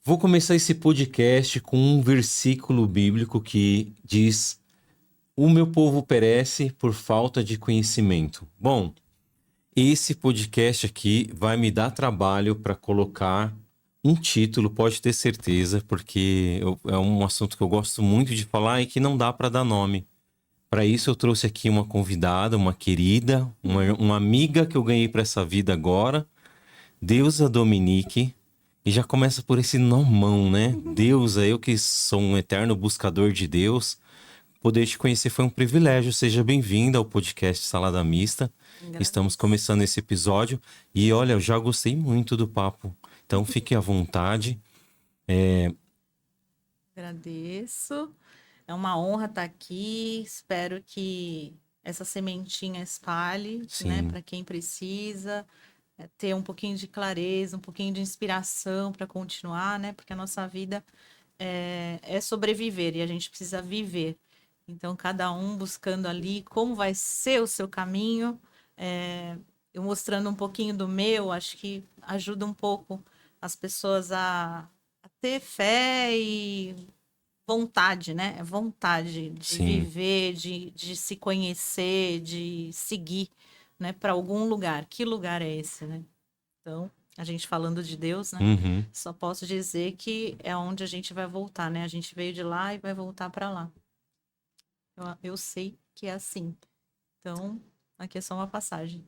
Vou começar esse podcast com um versículo bíblico que diz: O meu povo perece por falta de conhecimento. Bom, esse podcast aqui vai me dar trabalho para colocar um título, pode ter certeza, porque é um assunto que eu gosto muito de falar e que não dá para dar nome. Para isso, eu trouxe aqui uma convidada, uma querida, uma amiga que eu ganhei para essa vida agora, Deusa Dominique. E já começa por esse nomão, né? Deusa, eu que sou um eterno buscador de Deus. Poder te conhecer foi um privilégio. Seja bem-vinda ao podcast Salada Mista. Estamos Agradeço. começando esse episódio e olha, eu já gostei muito do papo. Então fique à vontade. Agradeço. É uma honra estar aqui. Espero que essa sementinha espalhe, né, Sim. para quem precisa, ter um pouquinho de clareza, um pouquinho de inspiração para continuar, né? Porque a nossa vida é sobreviver e a gente precisa viver. Então, cada um buscando ali como vai ser o seu caminho, eu mostrando um pouquinho do meu, acho que ajuda um pouco as pessoas a ter fé e vontade, né? É vontade de Sim. viver, de se conhecer, de seguir, né, para algum lugar. Que lugar é esse, né? Então, a gente falando de Deus, né? Uhum. Só posso dizer que é onde a gente vai voltar, né? A gente veio de lá e vai voltar para lá. Eu sei que é assim. Então, aqui é só uma passagem.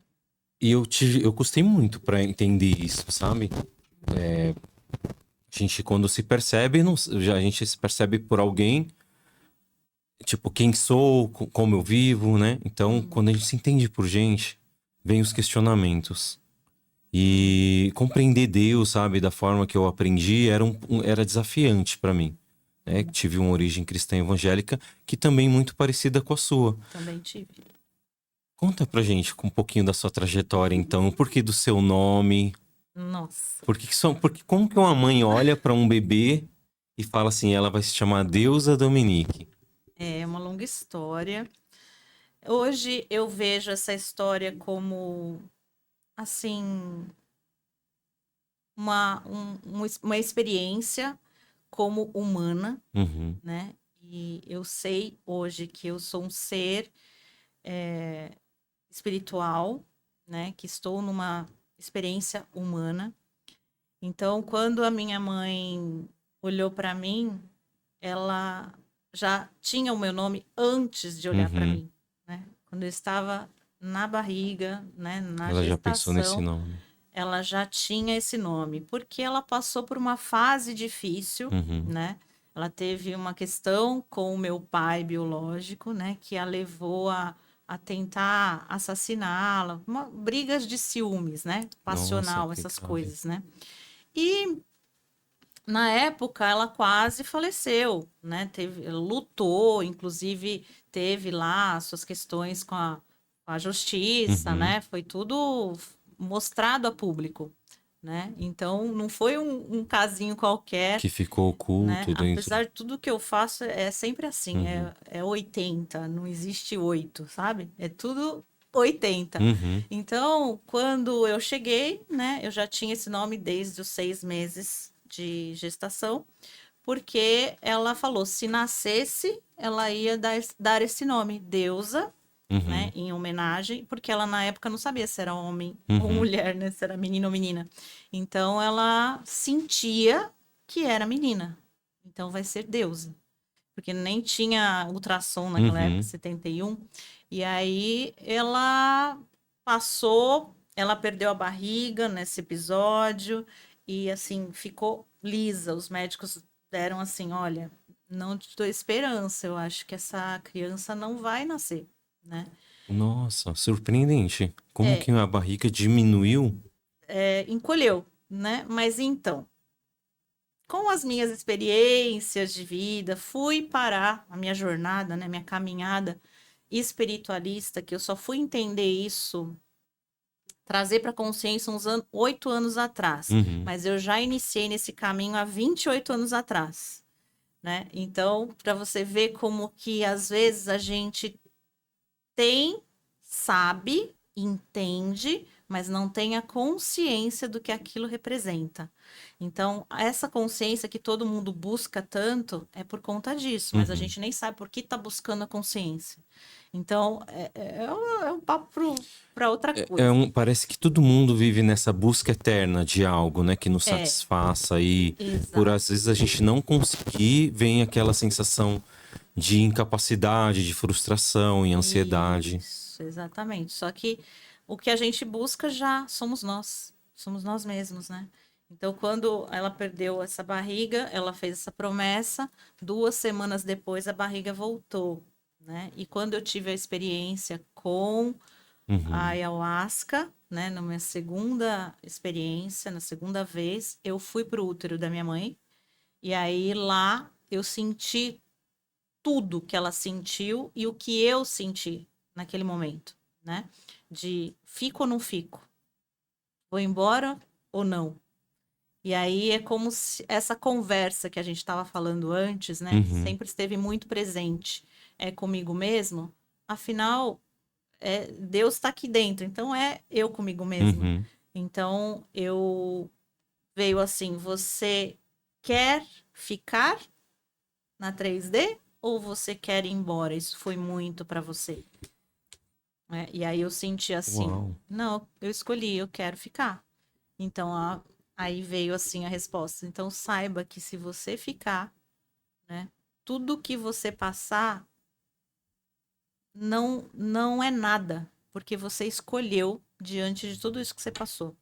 E eu custei muito para entender isso, sabe? A gente, quando se percebe, a gente se percebe por alguém, tipo, quem sou, como eu vivo, né? Então, Hum, quando a gente se entende por gente, vem os questionamentos. hum, E compreender Deus, sabe, da forma que eu aprendi, era desafiante para mim. Né? hum. Tive uma origem cristã evangélica que também muito parecida com a sua. Também tive. Conta pra gente um pouquinho da sua trajetória, então, o porquê do seu nome, Nossa, porque como que uma mãe olha para um bebê e fala assim, ela vai se chamar Deusa Dominique. é uma longa história. Hoje eu vejo essa história como, assim, uma experiência como humana, Uhum, né? E eu sei hoje que eu sou um ser espiritual, né? Que estou numa experiência humana. Então, quando a minha mãe olhou para mim, ela já tinha o meu nome antes de olhar para uhum. mim, né? Quando eu estava na barriga, né, na Ela já pensou nesse gestação, nome. ela já tinha esse nome, porque ela passou por uma fase difícil, Uhum. né? Ela teve uma questão com o meu pai biológico, né, que a levou a tentar assassiná-la, brigas de ciúmes, né, Nossa, passional, que essas grave. coisas, né? E na época ela quase faleceu, né? Lutou, inclusive teve lá suas questões com a justiça, Uhum. né? Foi tudo mostrado a público, né? Então não foi um casinho qualquer, Que ficou né? oculto dentro. Apesar de tudo que eu faço é sempre assim, Uhum. é 80, não existe 8, sabe? É tudo 80. Uhum. Então, quando eu cheguei, né, eu já tinha esse nome desde os 6 meses de gestação, porque ela falou, se nascesse, ela ia dar esse nome, Deusa, né, Uhum. em homenagem, porque ela na época não sabia se era homem ou Uhum. mulher, né, se era menino ou menina. Então ela sentia que era menina. Então vai ser Deusa, porque nem tinha ultrassom naquela época, Uhum. 71. E aí ela passou, ela perdeu a barriga nesse episódio e assim ficou lisa. Os médicos deram assim, olha, não te dou esperança, eu acho que essa criança não vai nascer, né? Nossa, surpreendente. Como É, que a barriga diminuiu? encolheu, né? Mas então, com as minhas experiências de vida, fui parar a minha jornada, né, minha caminhada espiritualista, que eu só fui entender isso, trazer para a consciência uns 8 anos atrás. Uhum. Mas eu já iniciei nesse caminho há 28 anos atrás, né? Então, para você ver como que às vezes a gente tem, sabe, entende, mas não tem a consciência do que aquilo representa. Então, essa consciência que todo mundo busca tanto é por conta disso, mas a Uhum. gente nem sabe por que está buscando a consciência. Então, é um papo para outra coisa. Parece que todo mundo vive nessa busca eterna de algo, né? Que nos É, satisfaça e por exato. às vezes a gente não conseguir, vem aquela sensação de incapacidade, de frustração e ansiedade. Isso, exatamente. Só que o que a gente busca já somos nós mesmos, né? Então, quando ela perdeu essa barriga, ela fez essa promessa, 2 semanas depois a barriga voltou, né? E quando eu tive a experiência com a Uhum. ayahuasca, né, na minha segunda experiência, na segunda vez, eu fui pro útero da minha mãe, e aí lá eu senti tudo que ela sentiu e o que eu senti naquele momento, né? De fico ou não fico? Vou embora ou não? E aí é como se essa conversa que a gente estava falando antes, né? Uhum. Sempre esteve muito presente. É comigo mesmo. Afinal, Deus está aqui dentro, então é eu comigo mesma. Uhum. Então eu veio assim: você quer ficar na 3D ou você quer ir embora? Isso foi muito para você. E aí eu senti assim, Uau. não, eu escolhi, eu quero ficar. Então aí veio assim a resposta. Então saiba que se você ficar, né, tudo que você passar não é nada, porque você escolheu diante de tudo isso que você passou.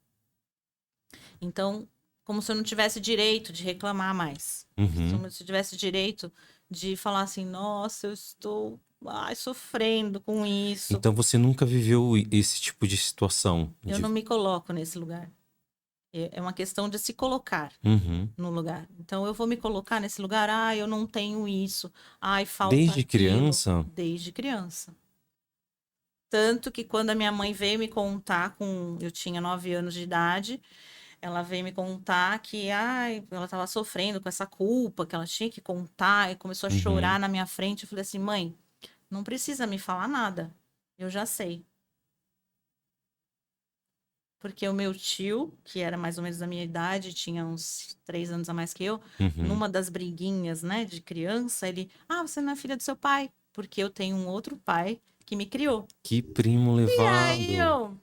Então, como se eu não tivesse direito de reclamar mais. Uhum. Como se eu tivesse direito de falar assim, nossa, eu estou sofrendo com isso. Então você nunca viveu esse tipo de situação Eu de... não me coloco nesse lugar. É uma questão de se colocar Uhum. no lugar. Então, eu vou me colocar nesse lugar, eu não tenho isso, falta Desde aquilo, criança? desde criança. Tanto que quando a minha mãe veio me contar, eu tinha 9 anos de idade, ela veio me contar que ela estava sofrendo com essa culpa, que ela tinha que contar, e começou a Uhum. chorar na minha frente. Eu falei assim, mãe, não precisa me falar nada, eu já sei. Porque o meu tio, que era mais ou menos da minha idade, tinha uns 3 anos a mais que eu, Uhum. numa das briguinhas, né, de criança, ele, você não é filha do seu pai, porque eu tenho um outro pai que me criou. Que primo E aí levado.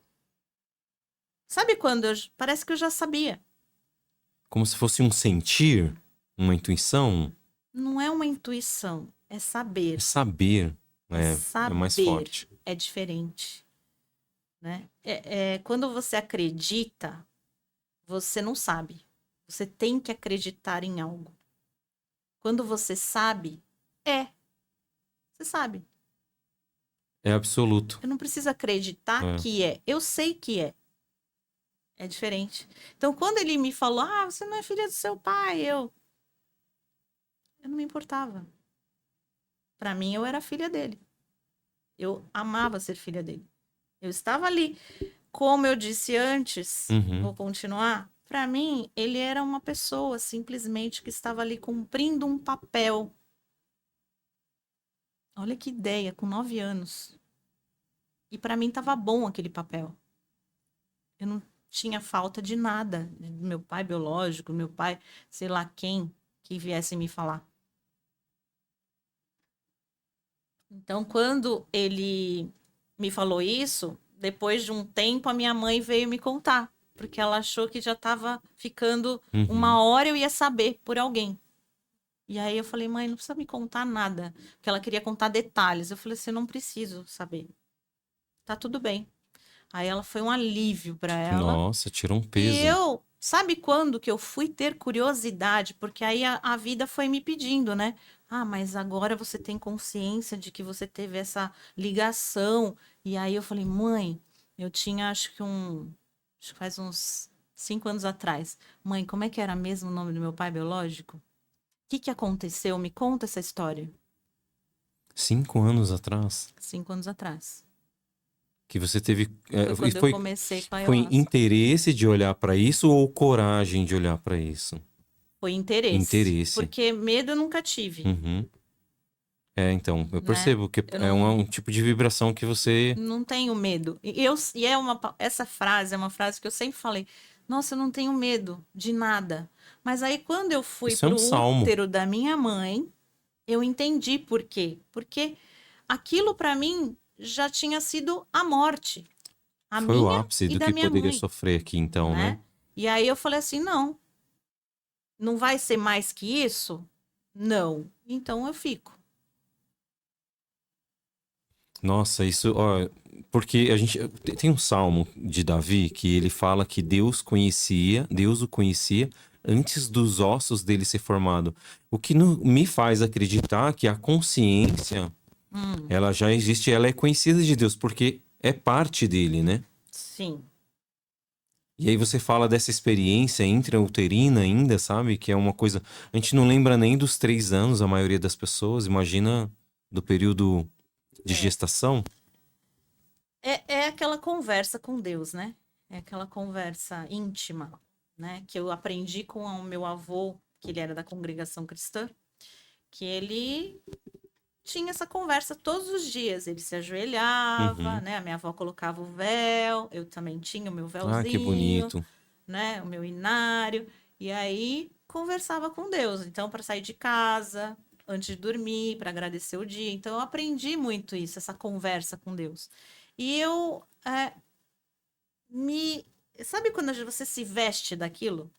sabe quando parece que eu já sabia. Como se fosse um sentir, uma intuição. Não é uma intuição, é É saber. saber. É É mais saber, forte. é diferente, né? Quando você acredita, você não sabe. Você tem que acreditar em algo. Quando você sabe, você sabe. É absoluto. Eu não preciso acreditar É. que é. Eu sei que é. É diferente. Então, quando ele me falou, você não é filha do seu pai, eu não me importava. Para mim, eu era filha dele. Eu amava ser filha dele. Eu estava ali. Como eu disse antes, Uhum. vou continuar. Para mim, ele era uma pessoa simplesmente que estava ali cumprindo um papel. Olha que ideia, com 9 anos. E para mim estava bom aquele papel. Eu não tinha falta de nada. Do meu pai biológico, meu pai, sei lá quem, que viesse me falar. Então, quando ele me falou isso, depois de um tempo, a minha mãe veio me contar. Porque ela achou que já estava ficando Uhum. 1 hora eu ia saber por alguém. E aí eu falei, mãe, não precisa me contar nada. Porque ela queria contar detalhes. Eu falei assim, eu não preciso saber. Tá tudo bem. Aí ela foi um alívio para ela. Nossa, tirou um E peso. sabe quando que eu fui ter curiosidade? Porque aí a vida foi me pedindo, né? Mas agora você tem consciência de que você teve essa ligação. E aí eu falei, mãe, eu tinha acho que faz uns 5 anos atrás. Mãe, como é que era mesmo o nome do meu pai biológico? O que aconteceu? Me conta essa história. 5 anos atrás. 5 anos atrás. Que você teve. Foi E quando eu comecei com a foi ayahuasca. interesse de olhar para isso ou coragem de olhar para isso? Foi interesse. Interesse. Porque medo eu nunca tive. Uhum. Então, eu né? percebo que Eu é um tipo de vibração que você... não tenho medo. Essa frase é uma frase que eu sempre falei. Nossa, eu não tenho medo de nada. Mas aí, quando eu fui Isso é para um o salmo. útero da minha mãe, eu entendi por quê. Porque aquilo para mim já tinha sido a morte, a Foi o minha ápice e do da que minha poderia mãe, sofrer aqui, então, né? né? E aí eu falei assim, não, não vai ser mais que isso? Não. Então eu fico. Nossa, isso, ó, porque a gente tem um salmo de Davi que ele fala que Deus o conhecia antes dos ossos dele ser formado. O que me faz acreditar que a consciência, Hum, ela já existe, ela é conhecida de Deus, porque é parte dele, né? sim. E aí você fala dessa experiência intrauterina ainda, sabe? Que é uma coisa. A gente não lembra nem dos 3 anos, a maioria das pessoas. Imagina do período de É, gestação. é aquela conversa com Deus, né? É aquela conversa íntima, né? Que eu aprendi com o meu avô, que ele era da congregação cristã, que ele tinha essa conversa todos os dias. Ele se ajoelhava, Uhum. né? A minha avó colocava o véu, eu também tinha o meu Ah, que véuzinho, bonito. né? O meu inário. E aí conversava com Deus. Então, para sair de casa, antes de dormir, para agradecer o dia. Então, eu aprendi muito isso, essa conversa com Deus. E eu me. Sabe quando você se veste daquilo?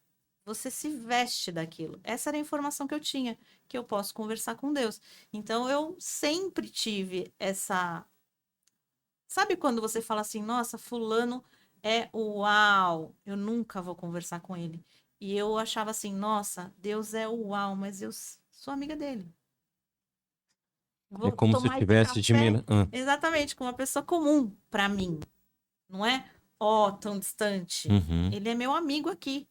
Você se veste daquilo. Essa era a informação que eu tinha, que eu posso conversar com Deus. Então, eu sempre tive essa. Sabe quando você fala assim, nossa, fulano é uau, eu nunca vou conversar com ele. E eu achava assim, nossa, Deus é uau, mas eu sou amiga dele. É Vou como se eu tomar esse tivesse café admirando. exatamente com uma pessoa comum para mim, não é? Ó, tão distante. Uhum. Ele é meu amigo aqui,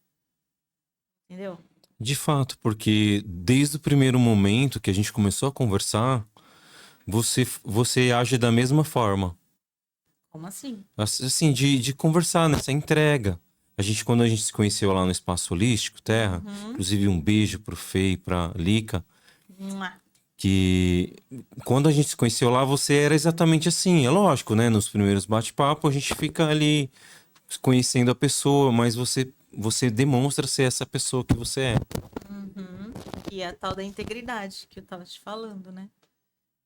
entendeu? De fato, porque desde o primeiro momento que a gente começou a conversar, você age da mesma forma. Como assim? Assim, de conversar nessa entrega. Quando a gente se conheceu lá no Espaço Holístico Terra, Uhum. inclusive um beijo pro Fê e pra Lica, Mua. que quando a gente se conheceu lá, você era exatamente assim. É lógico, né? Nos primeiros bate-papo, a gente fica ali conhecendo a pessoa, mas você demonstra ser essa pessoa que você é. Uhum. E é a tal da integridade que eu tava te falando, né?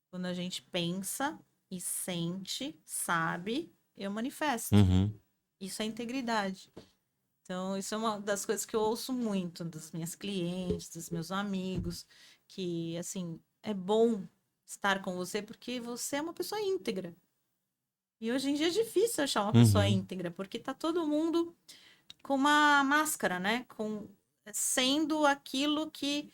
Quando a gente pensa e sente, sabe, eu manifesto. Uhum. Isso é integridade. Então, isso é uma das coisas que eu ouço muito das minhas clientes, dos meus amigos, que, assim, é bom estar com você porque você é uma pessoa íntegra. E hoje em dia é difícil achar uma pessoa Uhum. íntegra, porque tá todo mundo com uma máscara, né? Com sendo aquilo que,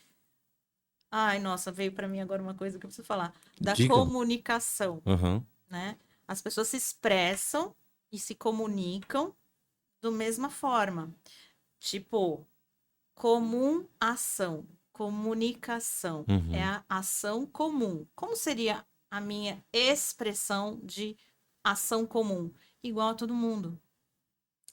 ai, nossa, veio para mim agora uma coisa que eu preciso falar, da Diga. comunicação, Uhum. né? As pessoas se expressam e se comunicam da mesma forma. Tipo, comum ação, comunicação é Uhum. a ação comum. Como seria a minha expressão de ação comum? Igual a todo mundo.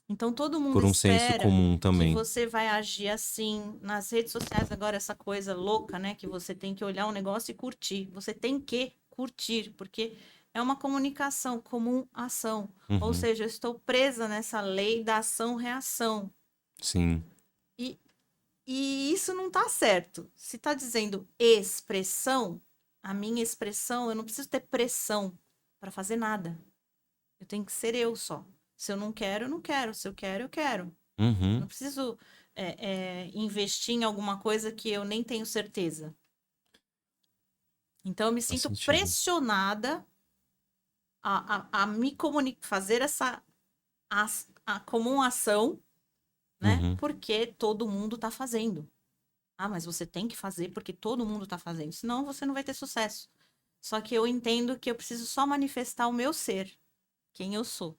Então, todo mundo Por um senso espera comum que também. você vai agir assim. Nas redes sociais, agora, essa coisa louca, né? Que você tem que olhar um negócio e curtir. Você tem que curtir, porque é uma comunicação comum-ação. Ou Uhum. seja, eu estou presa nessa lei da ação-reação. Sim. E, e isso não está certo. Se está dizendo expressão, a minha expressão, eu não preciso ter pressão para fazer nada. Eu tenho que ser eu só. Se eu não quero, eu não quero. Se eu quero, eu quero. Uhum. Não preciso investir em alguma coisa que eu nem tenho certeza. Então, eu me Faz sinto sentido. pressionada a me comunicar, fazer essa a comum ação, né? Uhum. Porque todo mundo está fazendo. Ah, mas você tem que fazer porque todo mundo está fazendo. Senão você não vai ter sucesso. Só que eu entendo que eu preciso só manifestar o meu ser, quem eu sou.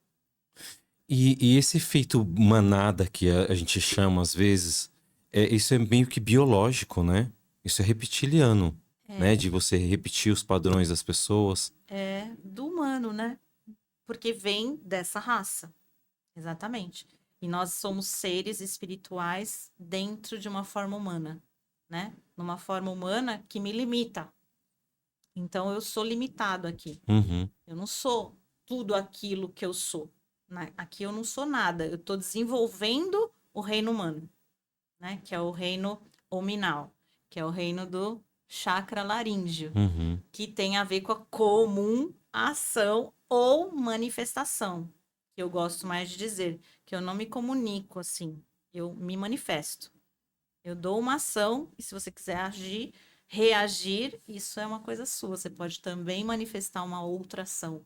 E esse efeito manada que a gente chama às vezes, isso é meio que biológico, né? Isso é reptiliano, né? É, De você repetir os padrões das pessoas. é do humano, né? Porque vem dessa raça. Exatamente. E nós somos seres espirituais dentro de uma forma humana, né? Numa forma humana que me limita. Então eu sou limitado aqui. Uhum. Eu não sou tudo aquilo que eu sou. Aqui eu não sou nada. Eu estou desenvolvendo o reino humano, né? Que é o reino hominal, que é o reino do chakra laríngeo, Uhum. que tem a ver com a comum ação ou manifestação. Que eu gosto mais de dizer, que eu não me comunico assim, eu me manifesto. Eu dou uma ação e se você quiser agir, reagir, isso é uma coisa sua. Você pode também manifestar uma outra ação,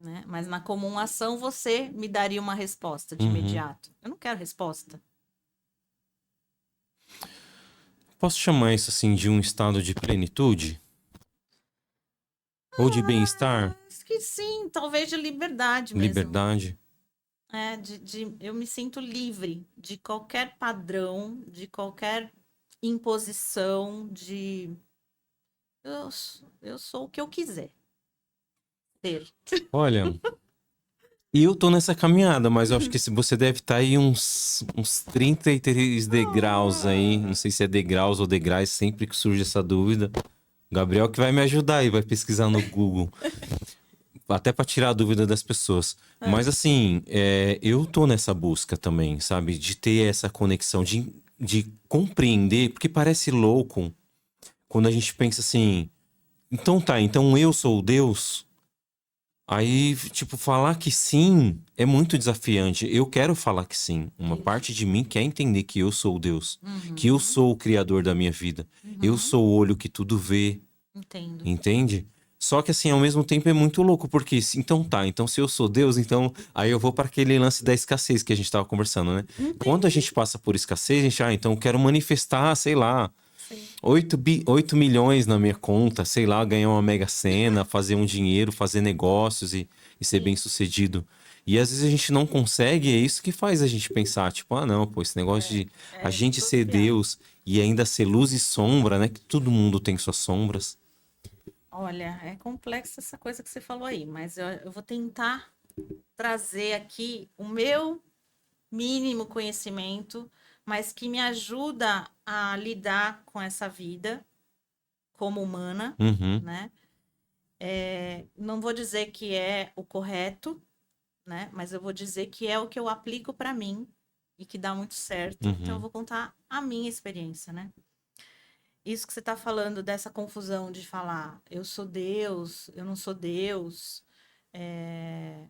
né? Mas na comum ação você me daria uma resposta de Uhum. imediato. Eu não quero resposta. Posso chamar isso assim de um estado de plenitude? Ou de bem-estar? Acho que sim, talvez de liberdade mesmo. Liberdade? É, eu me sinto livre de qualquer padrão, de qualquer imposição, eu sou o que eu quiser ser. Olha, eu tô nessa caminhada, mas eu acho que se você deve estar aí uns 33 degraus aí. Não sei se é degraus ou degraus, sempre que surge essa dúvida. O Gabriel que vai me ajudar aí, vai pesquisar no Google. Até para tirar a dúvida das pessoas. Ah, Mas assim, eu tô nessa busca também, sabe? De ter essa conexão, de compreender, porque parece louco quando a gente pensa assim, então tá, então eu sou o Deus. Aí, tipo, falar que sim é muito desafiante. Eu quero falar que sim. Uma isso. parte de mim quer entender que eu sou o Deus, que eu Uhum, sou o criador da minha vida. Eu uhum, sou o olho que tudo vê. entendo. Entende? Só que assim, ao mesmo tempo é muito louco, porque então tá, então se eu sou Deus, então aí eu vou para aquele lance da escassez que a gente tava conversando, né? Quando a Entendi. gente passa por escassez, a gente, então eu quero manifestar, sei lá, Sim. 8 milhões na minha conta, sei lá, ganhar uma mega sena, fazer um dinheiro, fazer negócios e ser bem Sim. sucedido. E às vezes a gente não consegue, e é isso que faz a gente pensar, tipo, ah, não, pô, esse negócio É, de a é gente ser dissociar. Deus e ainda ser luz e sombra, né? Que todo mundo tem suas sombras. Olha, é complexa essa coisa que você falou aí, mas eu vou tentar trazer aqui o meu mínimo conhecimento, mas que me ajuda a lidar com essa vida como humana, Uhum, né? Não vou dizer que é o correto, né? Mas eu vou dizer que é o que eu aplico para mim e que dá muito certo. Então eu uhum. vou contar a minha experiência, né? Isso que você está falando dessa confusão de falar eu sou Deus, eu não sou Deus, é,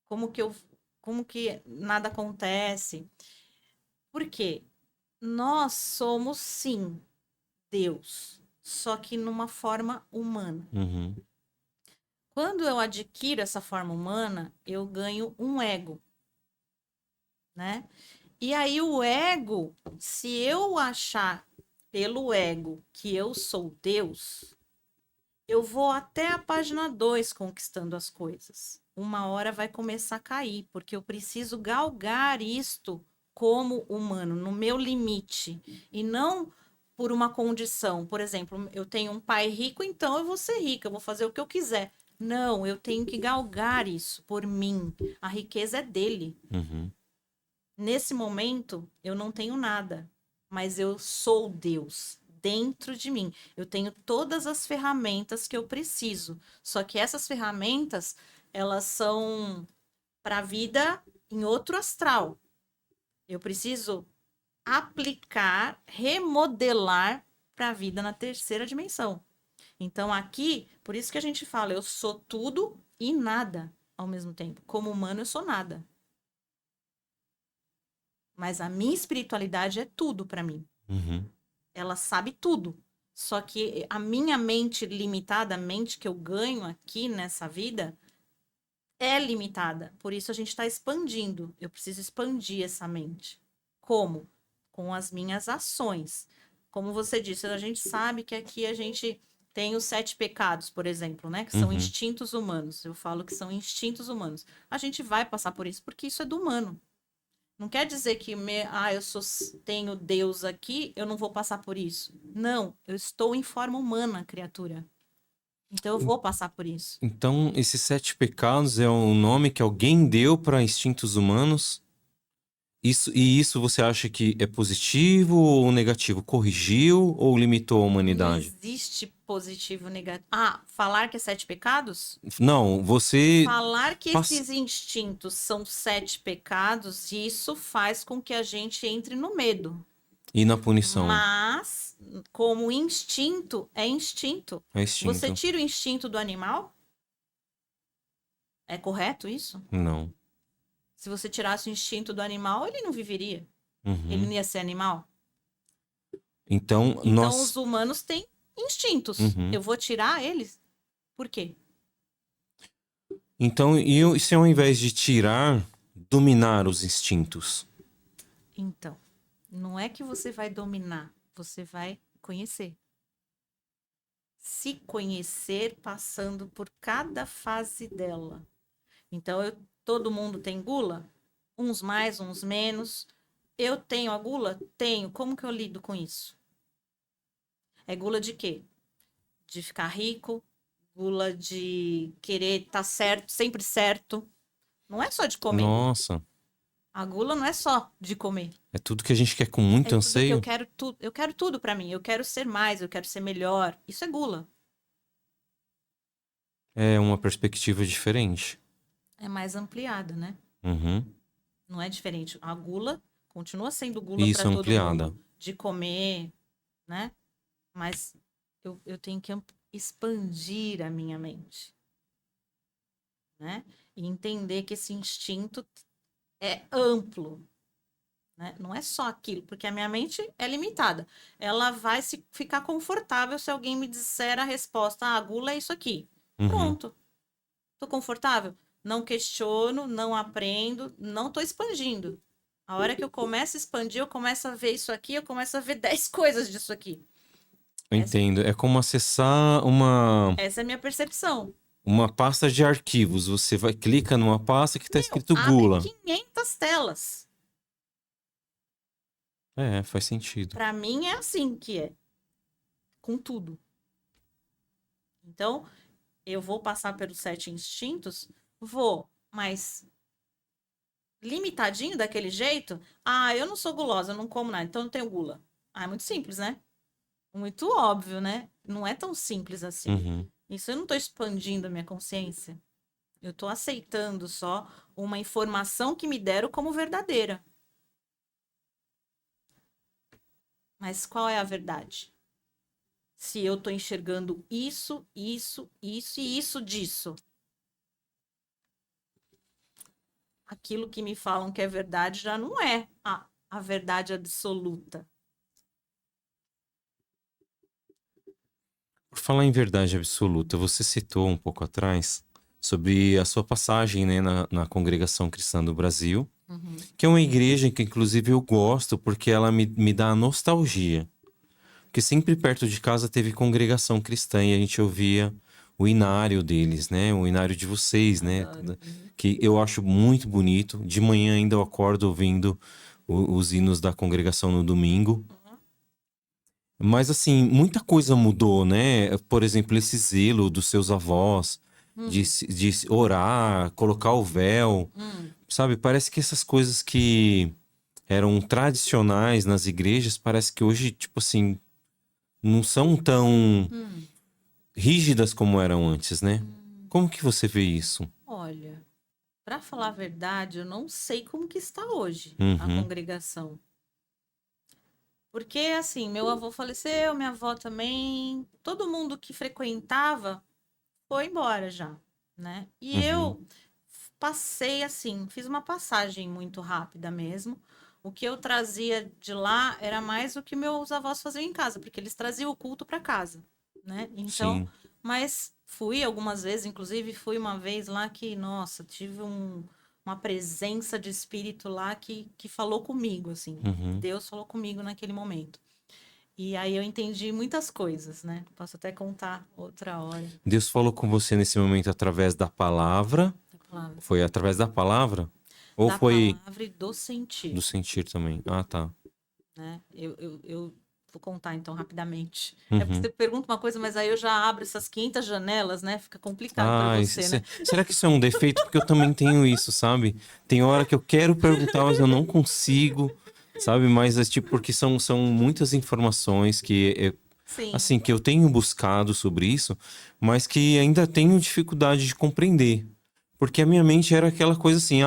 como que eu, como que nada acontece? Por quê? Nós somos sim Deus, só que numa forma humana. Uhum, Quando eu adquiro essa forma humana, eu ganho um ego, né? E aí o ego, se eu achar pelo ego que eu sou Deus, eu vou até a página 2 conquistando as coisas. Uma hora vai começar a cair, porque eu preciso galgar isto como humano, no meu limite, e não por uma condição. Por exemplo, eu tenho um pai rico, então eu vou ser rica, eu vou fazer o que eu quiser. Não, eu tenho que galgar isso por mim. A riqueza é dele. uhum. Nesse momento, eu não tenho nada, mas eu sou Deus dentro de mim. Eu tenho todas as ferramentas que eu preciso. Só que essas ferramentas, elas são para a vida em outro astral. Eu preciso aplicar, remodelar para a vida na terceira dimensão. Então, aqui, por isso que a gente fala, eu sou tudo e nada ao mesmo tempo. Como humano, eu sou nada. Mas a minha espiritualidade é tudo para mim. Uhum. Ela sabe tudo. Só que a minha mente limitada, a mente que eu ganho aqui nessa vida, é limitada. Por isso a gente está expandindo. Eu preciso expandir essa mente. Como? Com as minhas ações. Como você disse, a gente sabe que aqui a gente tem os 7 pecados, por exemplo, né? Que são Uhum. instintos humanos. Eu falo que são instintos humanos. A gente vai passar por isso porque isso é do humano. Não quer dizer que tenho Deus aqui, eu não vou passar por isso. Não, eu estou em forma humana, criatura. Então eu vou passar por isso. Então, esses 7 pecados é o nome que alguém deu para instintos humanos Isso você acha que é positivo ou negativo? Corrigiu ou limitou a Não humanidade? existe positivo ou negativo. Ah, falar que é sete pecados? Não, você Falar que passa. esses instintos são sete pecados, isso faz com que a gente entre no medo. E na punição? Mas, como instinto, é instinto. É Você extinto? tira o instinto do animal? É correto isso? Não. Se você tirasse o instinto do animal, ele não viveria. Ele não Uhum. ia ser animal. Então, Então, os nós. humanos têm instintos. Uhum. Eu vou tirar eles? Por quê? Então, e se ao invés de tirar, dominar os instintos? Então, não é que você vai dominar, você vai conhecer. Se conhecer passando por cada fase dela. Então, todo mundo tem gula? Uns mais, uns menos. Eu tenho a gula? Tenho. Como que eu lido com isso? É gula de quê? De ficar rico, gula de querer estar certo, sempre certo. Não é só de comer. Nossa, A gula não é só de comer. é tudo que a gente quer com É muito tudo que anseio? eu quero tudo para mim. Eu quero ser mais, eu quero ser melhor. Isso é gula. É uma perspectiva diferente. É mais ampliada, né? Uhum. Não é diferente. A gula continua sendo gula para Isso, todo ampliada. mundo, de comer, né? Mas eu tenho que expandir a minha mente, né? E entender que esse instinto é amplo, né? Não é só aquilo, porque a minha mente é limitada. Ela vai se ficar confortável se alguém me disser a resposta: ah, a gula é isso aqui. Uhum. Pronto. Tô confortável? Não questiono, não aprendo, não tô expandindo. A hora que eu começo a expandir, eu começo a ver isso aqui, eu começo a ver 10 coisas disso aqui. Eu Essa, entendo. É como acessar essa é a minha percepção. uma pasta de arquivos. Você vai, clica numa pasta que está Meu, escrito abre gula. 500 telas. É, faz sentido. Para mim é assim que é, com tudo. Então, eu vou passar pelos sete instintos? Vou, mas limitadinho daquele jeito? Ah, eu não sou gulosa, eu não como nada, então eu não tenho gula. Ah, é muito simples, né? Muito óbvio, né? Não é tão simples assim. Uhum. Isso eu não estou expandindo a minha consciência. Eu estou aceitando só uma informação que me deram como verdadeira. Mas qual é a verdade? Se eu estou enxergando isso, isso, isso e isso disso. Aquilo que me falam que é verdade já não é a verdade absoluta. Por falar em verdade absoluta, você citou um pouco atrás sobre a sua passagem, né, na Congregação Cristã do Brasil, Uhum. que é uma igreja que, inclusive, eu gosto porque ela me dá nostalgia. Porque sempre perto de casa teve congregação cristã e a gente ouvia o inário deles, né? O inário de vocês, né? Adoro. Uhum. Que eu acho muito bonito. De manhã ainda eu acordo ouvindo os hinos da congregação no domingo. Mas assim, muita coisa mudou, né? Por exemplo, esse zelo dos seus avós Uhum. de orar, colocar o véu, Uhum. sabe? Parece que essas coisas que eram tradicionais nas igrejas, parece que hoje, tipo assim, não são tão Uhum. rígidas como eram antes, né? Uhum. Como que você vê isso? Olha, para falar a verdade, eu não sei como que está hoje a Uhum, congregação. Porque, assim, meu avô faleceu, minha avó também, todo mundo que frequentava foi embora já, né? E uhum, eu passei, assim, fiz uma passagem muito rápida mesmo. O que eu trazia de lá era mais o que meus avós faziam em casa, porque eles traziam o culto para casa, né? Então, sim, mas fui algumas vezes, inclusive fui uma vez lá que, nossa, tive uma presença de espírito lá que falou comigo, assim. uhum. Deus falou comigo naquele momento. E aí eu entendi muitas coisas, né? Posso até contar outra hora Deus falou com você nesse momento através da palavra? da palavra. Foi através da palavra? Ou Da foi palavra e do do sentir, sentir também? Ah, tá. né? Eu Vou contar então rapidamente. É porque Uhum. você pergunta uma coisa, mas aí eu já abro essas 500 janelas, né? Fica complicado para Ah, você, né? será que isso é um defeito? Porque eu também tenho isso, sabe? Tem hora que eu quero perguntar, mas eu não consigo, sabe? Mas é tipo, porque são muitas informações Sim. assim, que eu tenho buscado sobre isso, mas que ainda tenho dificuldade de compreender. Porque a minha mente era aquela coisa assim,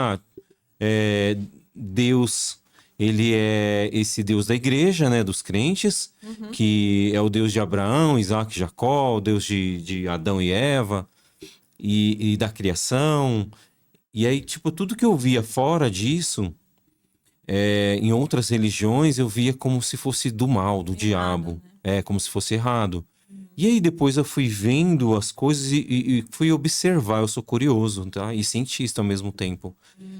é, Deus, ele é esse Deus da igreja, né, dos crentes, Uhum. que é o Deus de Abraão, Isaac e Jacó, o Deus de Adão e Eva, e da criação. E aí, tipo, tudo que eu via fora disso, em outras religiões, eu via como se fosse do mal, do Errado, diabo. né? É, como se fosse errado. Uhum. E aí depois eu fui vendo as coisas e fui observar. Eu sou curioso, tá? E cientista ao mesmo tempo.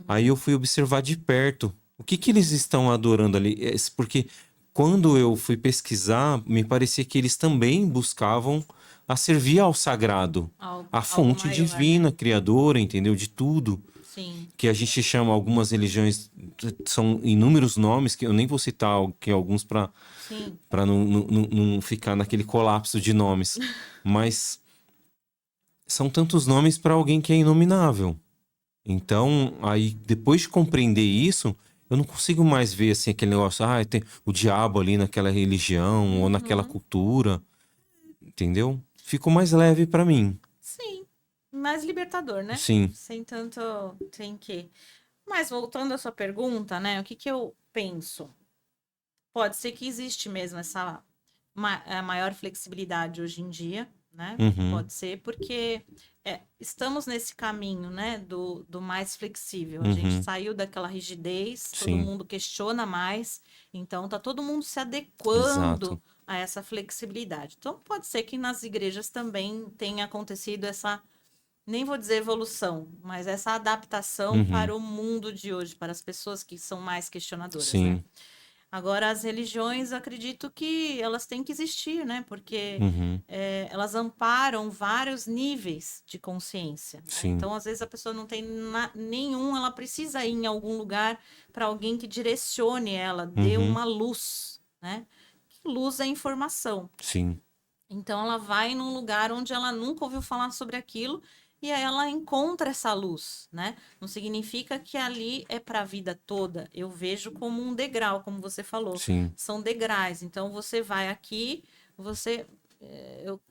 Aí Uhum. eu fui observar de perto o que que eles estão adorando ali. Porque quando eu fui pesquisar, me parecia que eles também buscavam a servir ao sagrado, a Algo fonte maior, né? divina, criadora, entendeu? De tudo. Sim. Que a gente chama algumas religiões, são inúmeros nomes que eu nem vou citar que alguns Sim. para não ficar naquele colapso de nomes. Mas são tantos nomes para alguém que é inominável. Então, aí, depois de compreender isso, eu não consigo mais ver assim aquele negócio, tem o diabo ali naquela religião ou naquela Uhum. cultura, entendeu? Ficou mais leve para mim. Sim. Mais libertador, né? Sim. Sem tanto tem que. Mas voltando à sua pergunta, né? O que que eu penso? Pode ser que existe mesmo essa maior flexibilidade hoje em dia, né? Uhum. Pode ser porque estamos nesse caminho, né? Do mais flexível. A gente Uhum. saiu daquela rigidez, todo Sim. mundo questiona mais, então tá todo mundo se adequando Exato. a essa flexibilidade. Então pode ser que nas igrejas também tenha acontecido essa, nem vou dizer evolução, mas essa adaptação Uhum. para o mundo de hoje, para as pessoas que são mais questionadoras, né? Sim. Agora, as religiões, acredito que elas têm que existir, né? Porque Uhum. elas amparam vários níveis de consciência, né? Sim. Então, às vezes, a pessoa não tem nenhum, ela precisa ir em algum lugar para alguém que direcione ela, dê Uhum. uma luz, né? Luz é informação. Sim. Então ela vai num lugar onde ela nunca ouviu falar sobre aquilo e aí ela encontra essa luz, né? Não significa que ali é para a vida toda. Eu vejo como um degrau, como você falou. Sim. São degraus. Então você vai aqui, você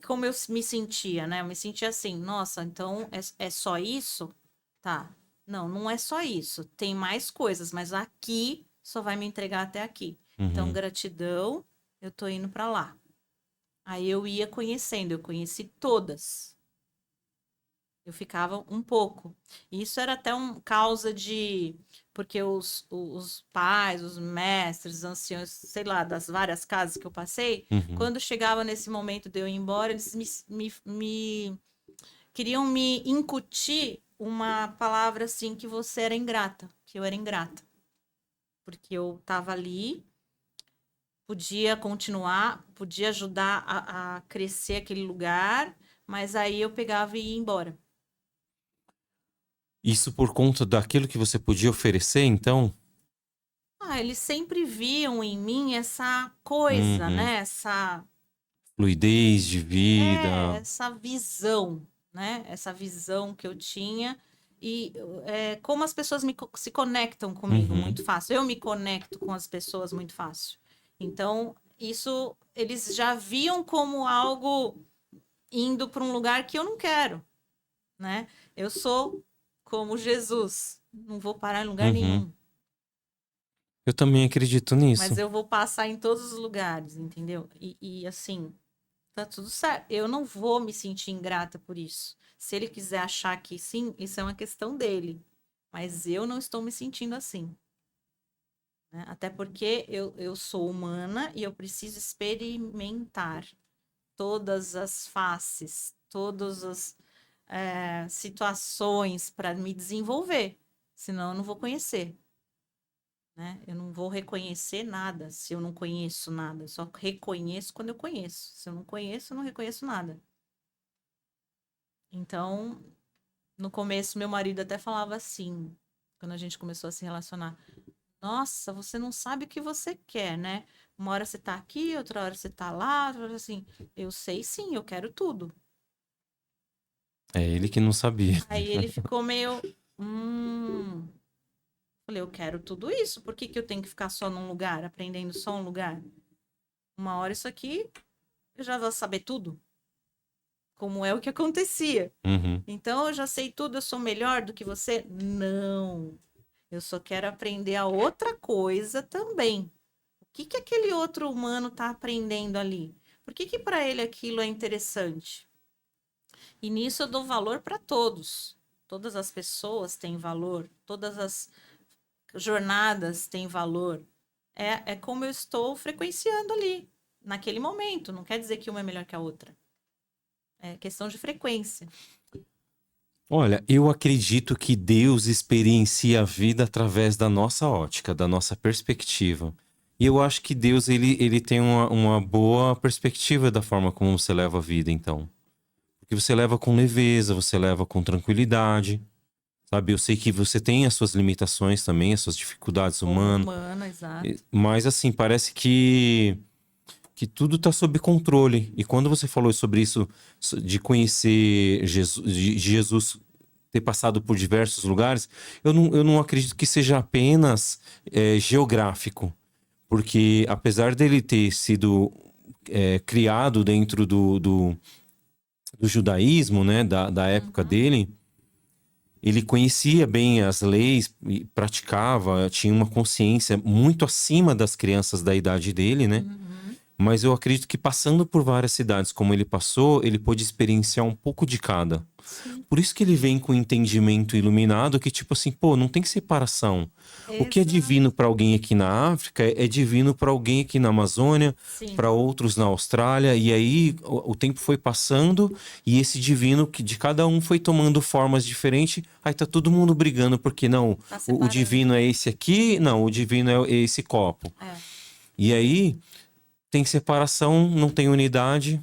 como eu me sentia, né? Eu me sentia assim, nossa, então é só isso? Tá. Não, não é só isso. Tem mais coisas, mas aqui só vai me entregar até aqui. Então, Uhum. gratidão, eu tô indo para lá. Aí eu ia conhecendo, eu conheci todas. Eu ficava um pouco. E isso era até um causa de. Porque os pais, os mestres, os anciãos, sei lá, das várias casas que eu passei, Uhum. quando chegava nesse momento de eu ir embora, eles queriam me incutir uma palavra assim que você era ingrata, que eu era ingrata. Porque eu estava ali, podia continuar, podia ajudar a crescer aquele lugar, mas aí eu pegava e ia embora. Isso por conta daquilo que você podia oferecer, então? Eles sempre viam em mim essa coisa, Uhum. né? Fluidez de vida. Essa visão, né? Essa visão que eu tinha e como as pessoas se conectam comigo Uhum. muito fácil. Eu me conecto com as pessoas muito fácil. Então, isso eles já viam como algo indo para um lugar que eu não quero, né? Eu sou como Jesus, não vou parar em lugar Uhum. nenhum, Eu também acredito mas nisso. eu vou passar em todos os lugares, entendeu? E assim, tá tudo certo. Eu não vou me sentir ingrata por isso. Se ele quiser achar que sim, isso é uma questão dele. Mas eu não estou me sentindo assim, né? Até porque eu sou humana e eu preciso experimentar todas as faces, todas as situações para me desenvolver. Senão eu não vou conhecer, né? Eu não vou reconhecer nada se eu não conheço nada. Eu só reconheço quando eu conheço. Se eu não conheço, eu não reconheço nada. Então, no começo, meu marido até falava assim, quando a gente começou a se relacionar. Nossa, você não sabe o que você quer, né? Uma hora você tá aqui, outra hora você tá lá, outra hora assim. Eu sei sim, eu quero tudo. É ele que não sabia. Aí ele ficou meio. Hum. Falei, eu quero tudo isso. Por que que eu tenho que ficar só num lugar, aprendendo só um lugar? Uma hora isso aqui, eu já vou saber tudo. Como é o que acontecia. Uhum. Então eu já sei tudo, eu sou melhor do que você? Não. Eu só quero aprender a outra coisa também. O que que aquele outro humano está aprendendo ali? Por que que para ele aquilo é interessante? E nisso eu dou valor para todos. Todas as pessoas têm valor, todas as jornadas têm valor. É como eu estou frequenciando ali, naquele momento. Não quer dizer que uma é melhor que a outra. É questão de frequência. Olha, eu acredito que Deus experiencia a vida através da nossa ótica, da nossa perspectiva. E eu acho que Deus, ele tem uma boa perspectiva da forma como você leva a vida, então. Porque você leva com leveza, você leva com tranquilidade, sabe? Eu sei que você tem as suas limitações também, as suas dificuldades Como humanas, humana, exato. mas assim, parece que tudo está sob controle. E quando você falou sobre isso, de conhecer Jesus, de Jesus ter passado por diversos lugares, eu não acredito que seja apenas geográfico. Porque apesar dele ter sido criado dentro do judaísmo, né, da época Uhum, dele, ele conhecia bem as leis, e praticava, tinha uma consciência muito acima das crianças da idade dele, né? uhum. Mas eu acredito que passando por várias cidades como ele passou, ele pôde experienciar um pouco de cada. Sim, Por isso que ele vem com o entendimento iluminado que, tipo assim, pô, não tem separação. O que é exato. divino para alguém aqui na África é divino para alguém aqui na Amazônia, Sim, para outros na Austrália. E aí o tempo foi passando e esse divino que de cada um foi tomando formas diferentes. Aí tá todo mundo brigando porque não, tá o separando. divino é esse aqui, não, o divino é esse copo. É, E aí tem separação, não tem unidade.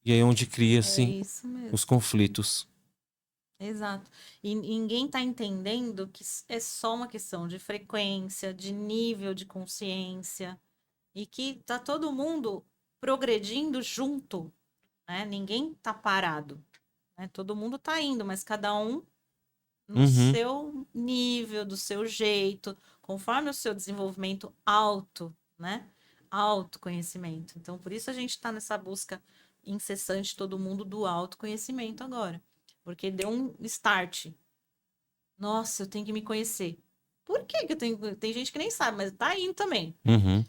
E aí é onde é cria-se isso os mesmo. conflitos. Exato. E ninguém tá entendendo que é só uma questão de frequência, de nível de consciência, e que tá todo mundo progredindo junto, né? Ninguém tá parado, né? Todo mundo tá indo, mas cada um no Uhum. seu nível, do seu jeito, conforme o seu desenvolvimento alto, né? Autoconhecimento. Então, por isso a gente está nessa busca incessante, todo mundo, do autoconhecimento agora. Porque deu um start. Nossa, eu tenho que me conhecer. Por que que eu tenho. Tem gente que nem sabe, mas tá indo também, Uhum.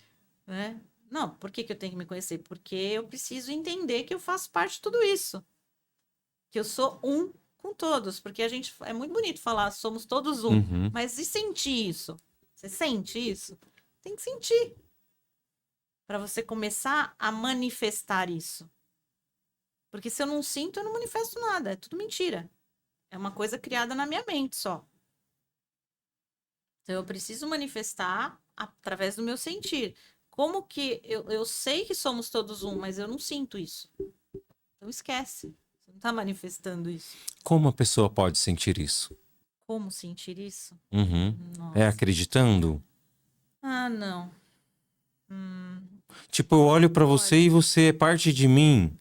né? Não, por que que eu tenho que me conhecer? Porque eu preciso entender que eu faço parte de tudo isso. Que eu sou um com todos, porque a gente é muito bonito falar somos todos um, Uhum. mas e sentir isso? Você sente isso? Tem que sentir para você começar a manifestar isso. Porque se eu não sinto, eu não manifesto nada, é tudo mentira. É uma coisa criada na minha mente só. Então eu preciso manifestar através do meu sentir. Como que eu sei que somos todos um, mas eu não sinto isso. Então esquece. Você não está manifestando isso. Como a pessoa pode sentir isso? Como sentir isso? Uhum. É Nossa. acreditando? Ah, não. Hum, Tipo, eu olho pra você olha, e você é parte de mim.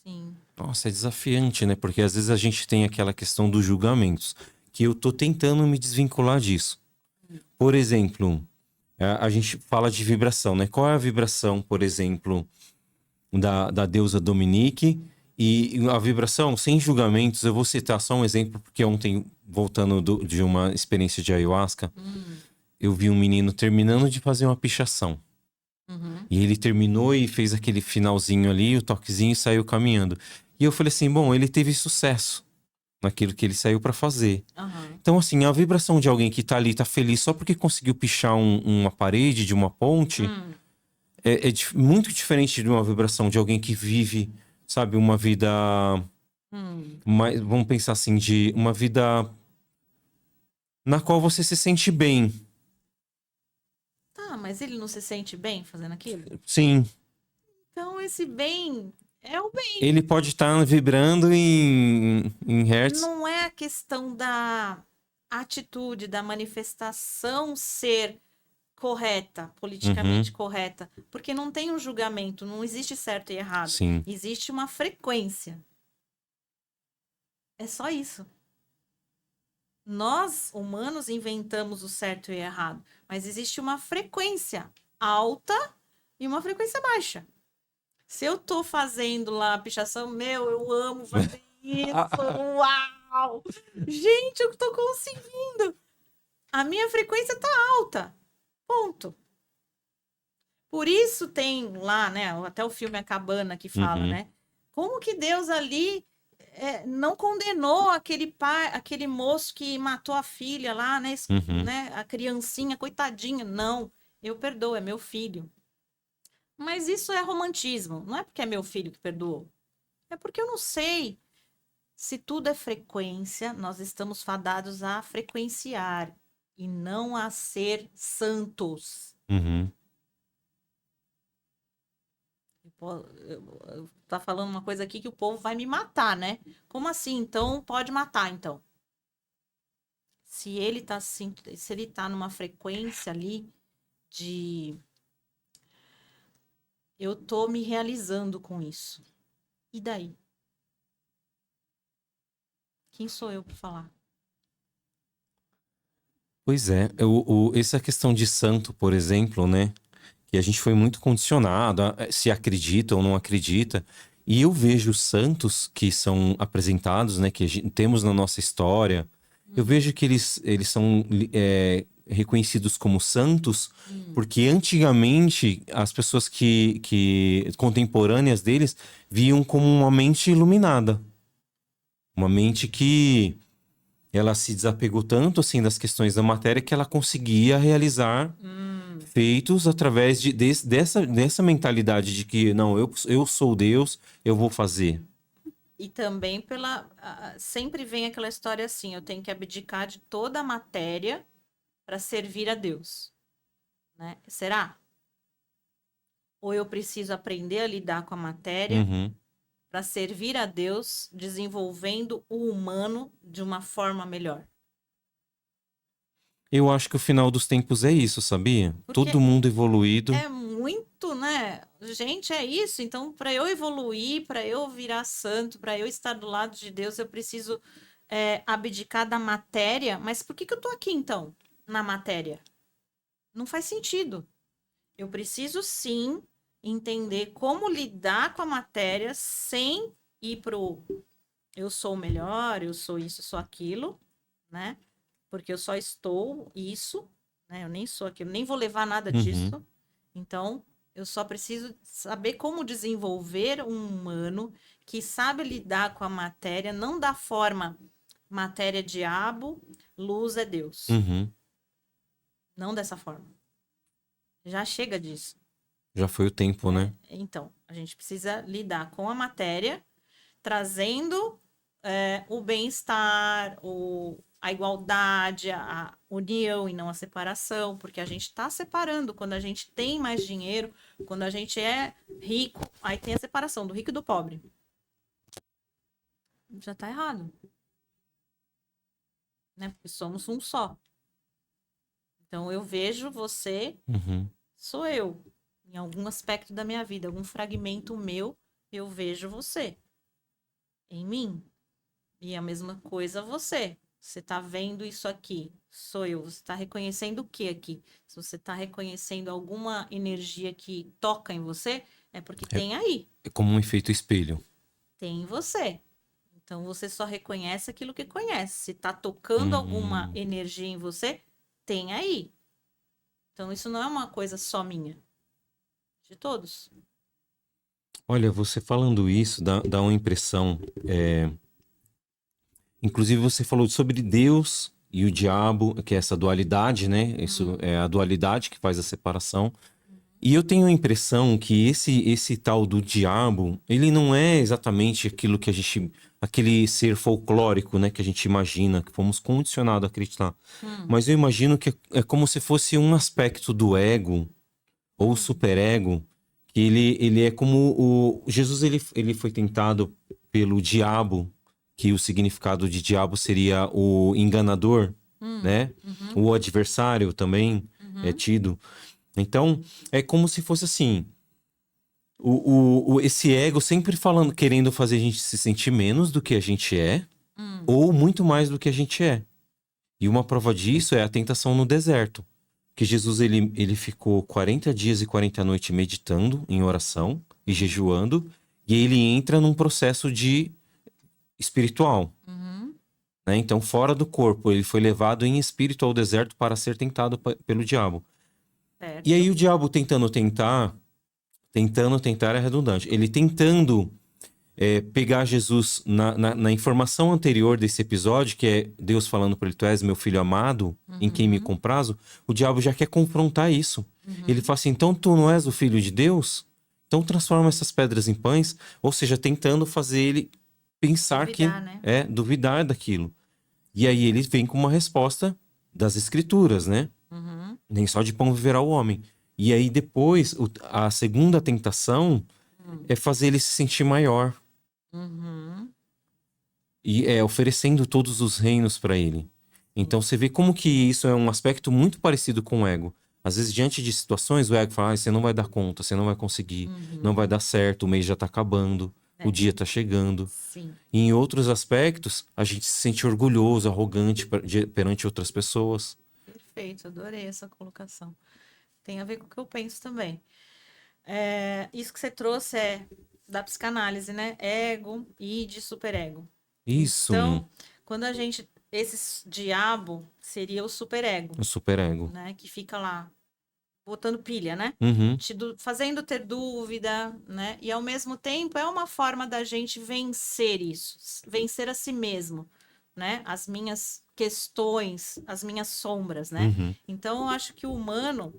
sim. Nossa, é desafiante, né? Porque às vezes a gente tem aquela questão dos julgamentos, que eu tô tentando me desvincular disso. Por exemplo, a gente fala de vibração, né? Qual é a vibração, por exemplo, da deusa Dominique? E a vibração, sem julgamentos, eu vou citar só um exemplo, porque ontem, voltando de uma experiência de ayahuasca, Hum, eu vi um menino terminando de fazer uma pichação. uhum, E ele terminou e fez aquele finalzinho ali, o toquezinho e saiu caminhando. E eu falei assim: bom, ele teve sucesso naquilo que ele saiu pra fazer. aham, Então, assim, a vibração de alguém que tá ali, tá feliz só porque conseguiu pichar uma parede de uma ponte hum, muito diferente de uma vibração de alguém que vive, sabe, uma vida hum. mais, vamos pensar assim, de uma vida na qual você se sente bem. Tá, mas ele não se sente bem fazendo aquilo? Sim, Então, esse bem é o bem. ele pode estar vibrando em hertz. Não é a questão da atitude, da manifestação ser correta, Uhum. politicamente correta, porque não tem um julgamento, não existe certo e errado, Sim. existe uma frequência. É só isso. Nós, humanos, inventamos o certo e o errado, mas existe uma frequência alta e uma frequência baixa. Se eu tô fazendo lá a pichação, meu, eu amo fazer isso, uau! Gente, eu tô conseguindo! A minha frequência tá alta, ponto. Por isso tem lá, né, até o filme A Cabana que fala, Uhum. né? Como que Deus ali não condenou aquele pai, aquele moço que matou a filha lá, né, Uhum. né? A criancinha, coitadinha. Não, eu perdoo, é meu filho. Mas isso é romantismo. Não é porque é meu filho que perdoou. É porque eu não sei. Se tudo é frequência, nós estamos fadados a frequenciar e não a ser santos. Uhum. Tá falando uma coisa aqui que o povo vai me matar, né? Como assim? Então pode matar, então. Se ele tá assim, se ele tá numa frequência ali de eu tô me realizando com isso. E daí? Quem sou eu para falar? Pois é, essa questão de santo, por exemplo, né? Que a gente foi muito condicionado a se acredita ou não acredita. E eu vejo os santos que são apresentados, né? Que temos na nossa história. Eu vejo que eles são reconhecidos como santos porque antigamente as pessoas que contemporâneas deles viam como uma mente iluminada. Uma mente que ela se desapegou tanto assim das questões da matéria que ela conseguia realizar feitos através dessa mentalidade de que não, eu sou Deus, eu vou fazer. E também sempre vem aquela história assim, eu tenho que abdicar de toda a matéria para servir a Deus, né? Será? Ou eu preciso aprender a lidar com a matéria Uhum. para servir a Deus, desenvolvendo o humano de uma forma melhor? Eu acho que o final dos tempos é isso, sabia? Todo Porque mundo evoluído. é muito, né? Gente, é isso. Então, para eu evoluir, para eu virar santo, para eu estar do lado de Deus, eu preciso abdicar da matéria. Mas por que eu tô aqui, então, na matéria? Não faz sentido. Eu preciso, sim, entender como lidar com a matéria sem ir pro eu sou o melhor, eu sou isso, eu sou aquilo, né? Porque eu só estou isso, né? Eu nem sou aquilo, nem vou levar nada Uhum. disso. Então, eu só preciso saber como desenvolver um humano que sabe lidar com a matéria, não da forma matéria diabo, luz é Deus. Uhum. Não dessa forma. Já chega disso, Já foi o tempo, né? né? Então, a gente precisa lidar com a matéria, trazendo o bem-estar, a igualdade, a união e não a separação, porque a gente está separando quando a gente tem mais dinheiro, quando a gente é rico, aí tem a separação do rico e do pobre. Já está errado, né? Porque somos um só. Então eu vejo você, Uhum. sou eu. Em algum aspecto da minha vida, algum fragmento meu, eu vejo você em mim. E a mesma coisa você. Você está vendo isso aqui, sou eu. Você está reconhecendo o que aqui? Se você está reconhecendo alguma energia que toca em você, é porque É, tem aí, é como um efeito espelho. tem em você. Então você só reconhece aquilo que conhece. Se está tocando alguma Hum. energia em você, tem aí. Então isso não é uma coisa só minha, de todos. Olha, você falando isso dá uma impressão. Inclusive, você falou sobre Deus e o diabo, que é essa dualidade, né? Isso é a dualidade que faz a separação. E eu tenho a impressão que esse tal do diabo, ele não é exatamente aquilo que a gente, aquele ser folclórico, né, que a gente imagina, que fomos condicionados a acreditar. Hum, Mas eu imagino que é como se fosse um aspecto do ego ou hum, superego, que ele é como o Jesus, ele foi tentado pelo diabo, que o significado de diabo seria o enganador. né? O adversário também é tido. Então, é como se fosse assim, esse ego sempre falando, querendo fazer a gente se sentir menos do que a gente é, ou muito mais do que a gente é. E uma prova disso é a tentação no deserto. Que Jesus, ele ficou 40 dias e 40 noites meditando em oração e jejuando, e ele entra num processo de espiritual, né? Então, fora do corpo, ele foi levado em espírito ao deserto para ser tentado pelo diabo. Certo. E aí o diabo tentando tentar é redundante. Ele tentando pegar Jesus na informação anterior desse episódio, que é Deus falando para ele, tu és meu filho amado, em quem me comprazo, o diabo já quer confrontar isso. Ele fala assim, então tu não és o filho de Deus? Então transforma essas pedras em pães, ou seja, tentando fazer ele pensar Duvidar, que né? duvidar daquilo. E aí ele vem com uma resposta das escrituras, né? Nem só de pão viverá o homem. E aí depois, a segunda tentação é fazer ele se sentir maior. E oferecendo todos os reinos para ele. Então você vê como que isso é um aspecto muito parecido com o ego. Às vezes, diante de situações, o ego fala, você não vai dar conta, você não vai conseguir, não vai dar certo, o mês já tá acabando, o dia tá chegando. Sim. E em outros aspectos, a gente se sente orgulhoso, arrogante perante outras pessoas. Perfeito, adorei essa colocação. Tem a ver com o que eu penso também. Isso que você trouxe é da psicanálise, né? Ego, id, superego. Isso, Então, quando a gente. Esse diabo seria o superego, o superego. né? Que fica lá botando pilha, né? Uhum, Fazendo ter dúvida, né? E ao mesmo tempo é uma forma da gente vencer isso, vencer a si mesmo, né? As minhas questões, as minhas sombras, né? uhum. Então eu acho que o humano,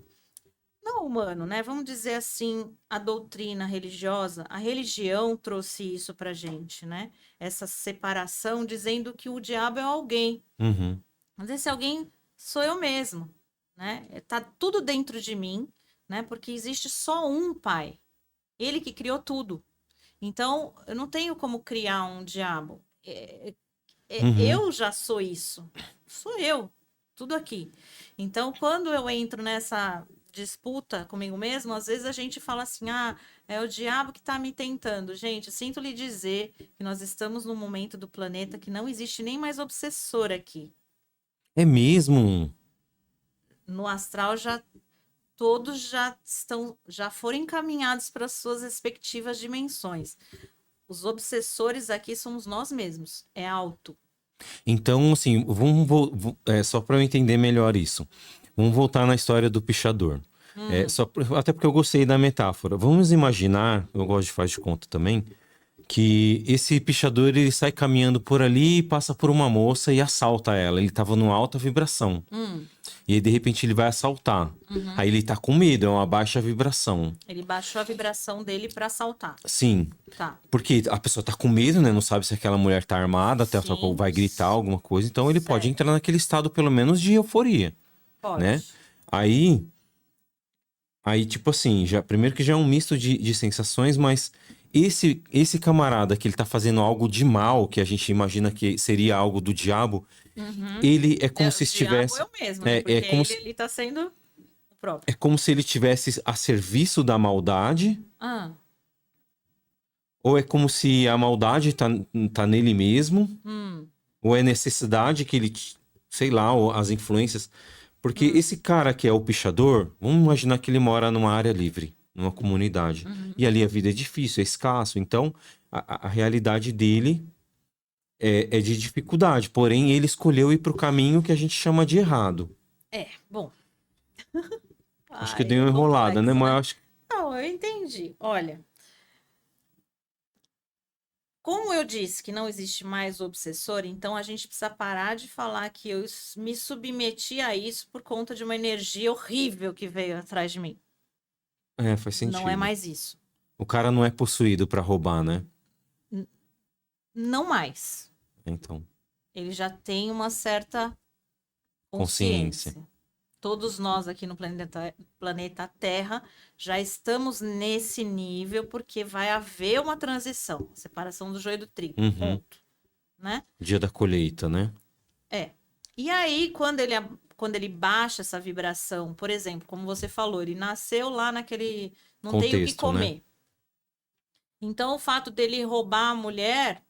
não humano, né? Vamos dizer assim, a doutrina religiosa, a religião trouxe isso pra gente, né? Essa separação dizendo que o diabo é alguém. Uhum. Mas esse alguém sou eu mesmo, né? Tá tudo dentro de mim, né? Porque existe só um pai. Ele que criou tudo. Então, eu não tenho como criar um diabo. Uhum. Eu já sou isso. Sou eu. Tudo aqui. Então, quando eu entro nessa disputa comigo mesmo, às vezes a gente fala assim: ah, é o diabo que está me tentando. Gente, sinto lhe dizer que nós estamos num momento do planeta que não existe nem mais obsessor aqui. É mesmo? No astral já todos já foram encaminhados para suas respectivas dimensões. Os obsessores aqui somos nós mesmos. É alto. Então, assim, só para eu entender melhor isso. Vamos voltar na história do pichador. Até porque eu gostei da metáfora. Vamos imaginar, eu gosto de faz de conta também, que esse pichador ele sai caminhando por ali, passa por uma moça e assalta ela. Ele tava numa alta vibração. E aí, de repente, ele vai assaltar. Aí ele tá com medo, é uma baixa vibração. Ele baixou a vibração dele para assaltar. Sim. Tá. Porque a pessoa tá com medo, né? Não sabe se aquela mulher tá armada, até Sim. vai gritar alguma coisa. Então ele pode Certo. entrar naquele estado, pelo menos, de euforia, Pode. né? Aí, tipo assim, primeiro que já é um misto de sensações, mas esse camarada que ele tá fazendo algo de mal, que a gente imagina que seria algo do diabo, ele é como se estivesse. O diabo é o mesmo, né? Porque ele tá sendo o próprio. É como se ele estivesse a serviço da maldade, Ah, ou é como se a maldade tá nele mesmo, ou é necessidade que ele, sei lá, ou as influências. Porque esse cara que é o pichador, vamos imaginar que ele mora numa área livre, numa comunidade. E ali a vida é difícil, é escasso. Então, a realidade dele é de dificuldade. Porém, ele escolheu ir para o caminho que a gente chama de errado. bom. Acho que Ai, deu uma enrolada, né? complexo, Mas né? eu acho que. Não, eu entendi. Olha, como eu disse que não existe mais obsessor, então a gente precisa parar de falar que eu me submeti a isso por conta de uma energia horrível que veio atrás de mim. Faz sentido. Não é mais isso. O cara não é possuído para roubar, né? Não mais. Então, Ele já tem uma certa consciência. consciência. Todos nós aqui no planeta Terra já estamos nesse nível porque vai haver uma transição, separação do joio do trigo, Uhum. ponto, né? Dia da colheita, né? É. E aí, quando ele baixa essa vibração, por exemplo, como você falou, ele nasceu lá naquele. Não tem o que Contexto, né? comer. Então, o fato dele roubar a mulher,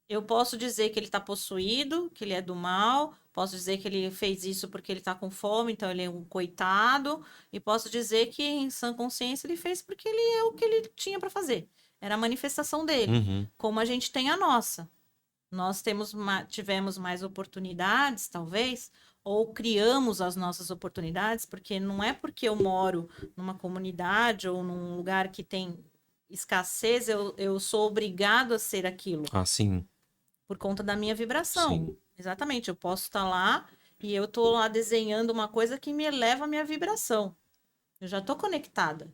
eu posso dizer que ele está possuído, que ele é do mal, posso dizer que ele fez isso porque ele está com fome, então ele é um coitado, e posso dizer que em sã consciência ele fez porque ele é o que ele tinha para fazer. Era a manifestação dele, Uhum. como a gente tem a nossa. Nós tivemos mais oportunidades, talvez, ou criamos as nossas oportunidades, porque não é porque eu moro numa comunidade ou num lugar que tem escassez, eu sou obrigado a ser aquilo Ah, sim, por conta da minha vibração. sim. Exatamente, eu posso estar lá e eu estou lá desenhando uma coisa que me eleva a minha vibração. Eu já estou conectada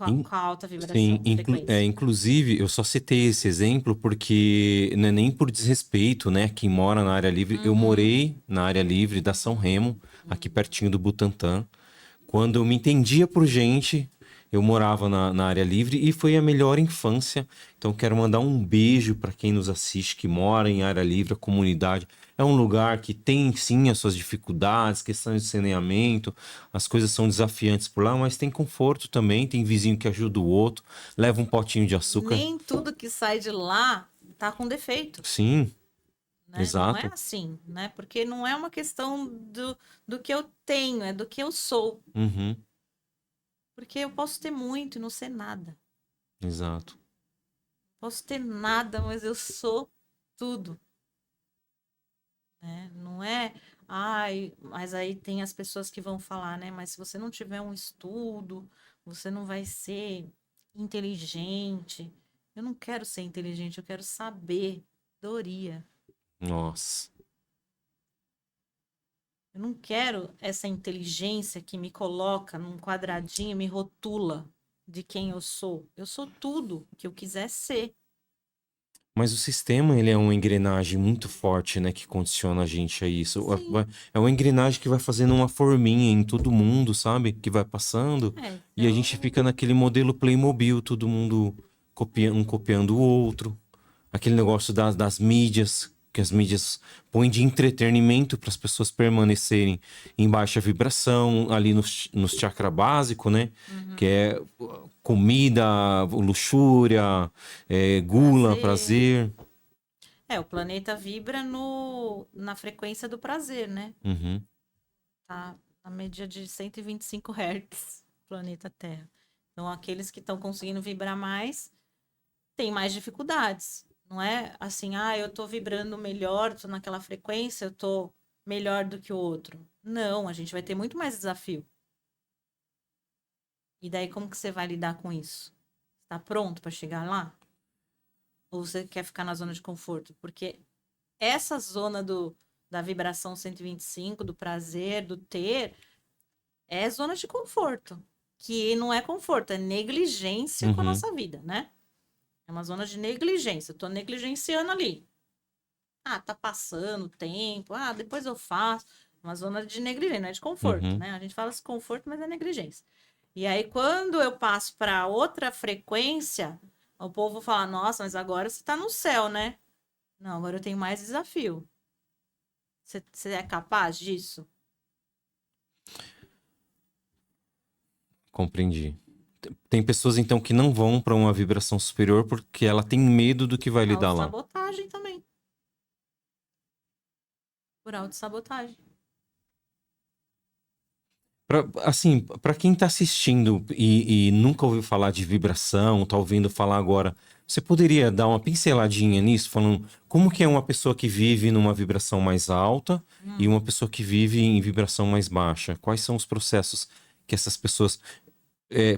In- com a alta Sim, vibração, frequência. inclusive, eu só citei esse exemplo porque não é nem por desrespeito, né? Quem mora na área livre, eu Uhum, morei na área livre da São Remo, aqui uhum. pertinho do Butantã. Quando eu me entendia por gente, eu morava na área livre e foi a melhor infância. Então, quero mandar um beijo para quem nos assiste, que mora em área livre, a comunidade. É um lugar que tem sim as suas dificuldades, questões de saneamento, as coisas são desafiantes por lá, mas tem conforto também. Tem vizinho que ajuda o outro, leva um potinho de açúcar. Nem tudo que sai de lá tá com defeito, Sim, né? Não é exato. assim, né? Porque não é uma questão do que eu tenho, é do que eu sou. Uhum, Porque eu posso ter muito e não ser nada. exato. Posso ter nada, mas eu sou tudo, né? Não é, ai, mas aí tem as pessoas que vão falar, né? Mas se você não tiver um estudo, você não vai ser inteligente. Eu não quero ser inteligente, eu quero sabedoria. Nossa. Eu não quero essa inteligência que me coloca num quadradinho, me rotula de quem eu sou. Eu sou tudo que eu quiser ser. Mas o sistema, ele é uma engrenagem muito forte, né, que condiciona a gente a isso. Sim. É uma engrenagem que vai fazendo uma forminha em todo mundo, sabe? Que vai passando É, e a gente então, fica naquele modelo Playmobil, todo mundo copiando, um copiando o outro. Aquele negócio das mídias, que as mídias põem de entretenimento para as pessoas permanecerem em baixa vibração, ali nos chakra básico, né? Que uhum, é comida, luxúria, gula, prazer. prazer. É, o planeta vibra na frequência do prazer, né? Uhum, Tá na média de 125 Hz, planeta Terra. Então, aqueles que estão conseguindo vibrar mais têm mais dificuldades. Não é assim, ah, eu tô vibrando melhor, tô naquela frequência, eu tô melhor do que o outro. Não, a gente vai ter muito mais desafio. E daí, como que você vai lidar com isso? Está pronto para chegar lá? Ou você quer ficar na zona de conforto? Porque essa zona da vibração 125, do prazer, do ter, é zona de conforto. Que não é conforto, é negligência com a uhum, nossa vida, né? É uma zona de negligência. Eu tô negligenciando ali. Ah, tá passando o tempo. Ah, depois eu faço. Uma zona de negligência, não é de conforto, uhum. né? A gente fala de conforto, mas é negligência. E aí, quando eu passo para outra frequência, o povo fala: Nossa, mas agora você tá no céu, né? Não, agora eu tenho mais desafio. Você é capaz disso? Compreendi. Tem pessoas então que não vão para uma vibração superior porque ela tem medo do que vai lhe dar lá. Autossabotagem também. Por autossabotagem. Assim, para quem tá assistindo e nunca ouviu falar de vibração, tá ouvindo falar agora, você poderia dar uma pinceladinha nisso, falando como que é uma pessoa que vive numa vibração mais alta e Hum, uma pessoa que vive em vibração mais baixa? Quais são os processos que essas pessoas.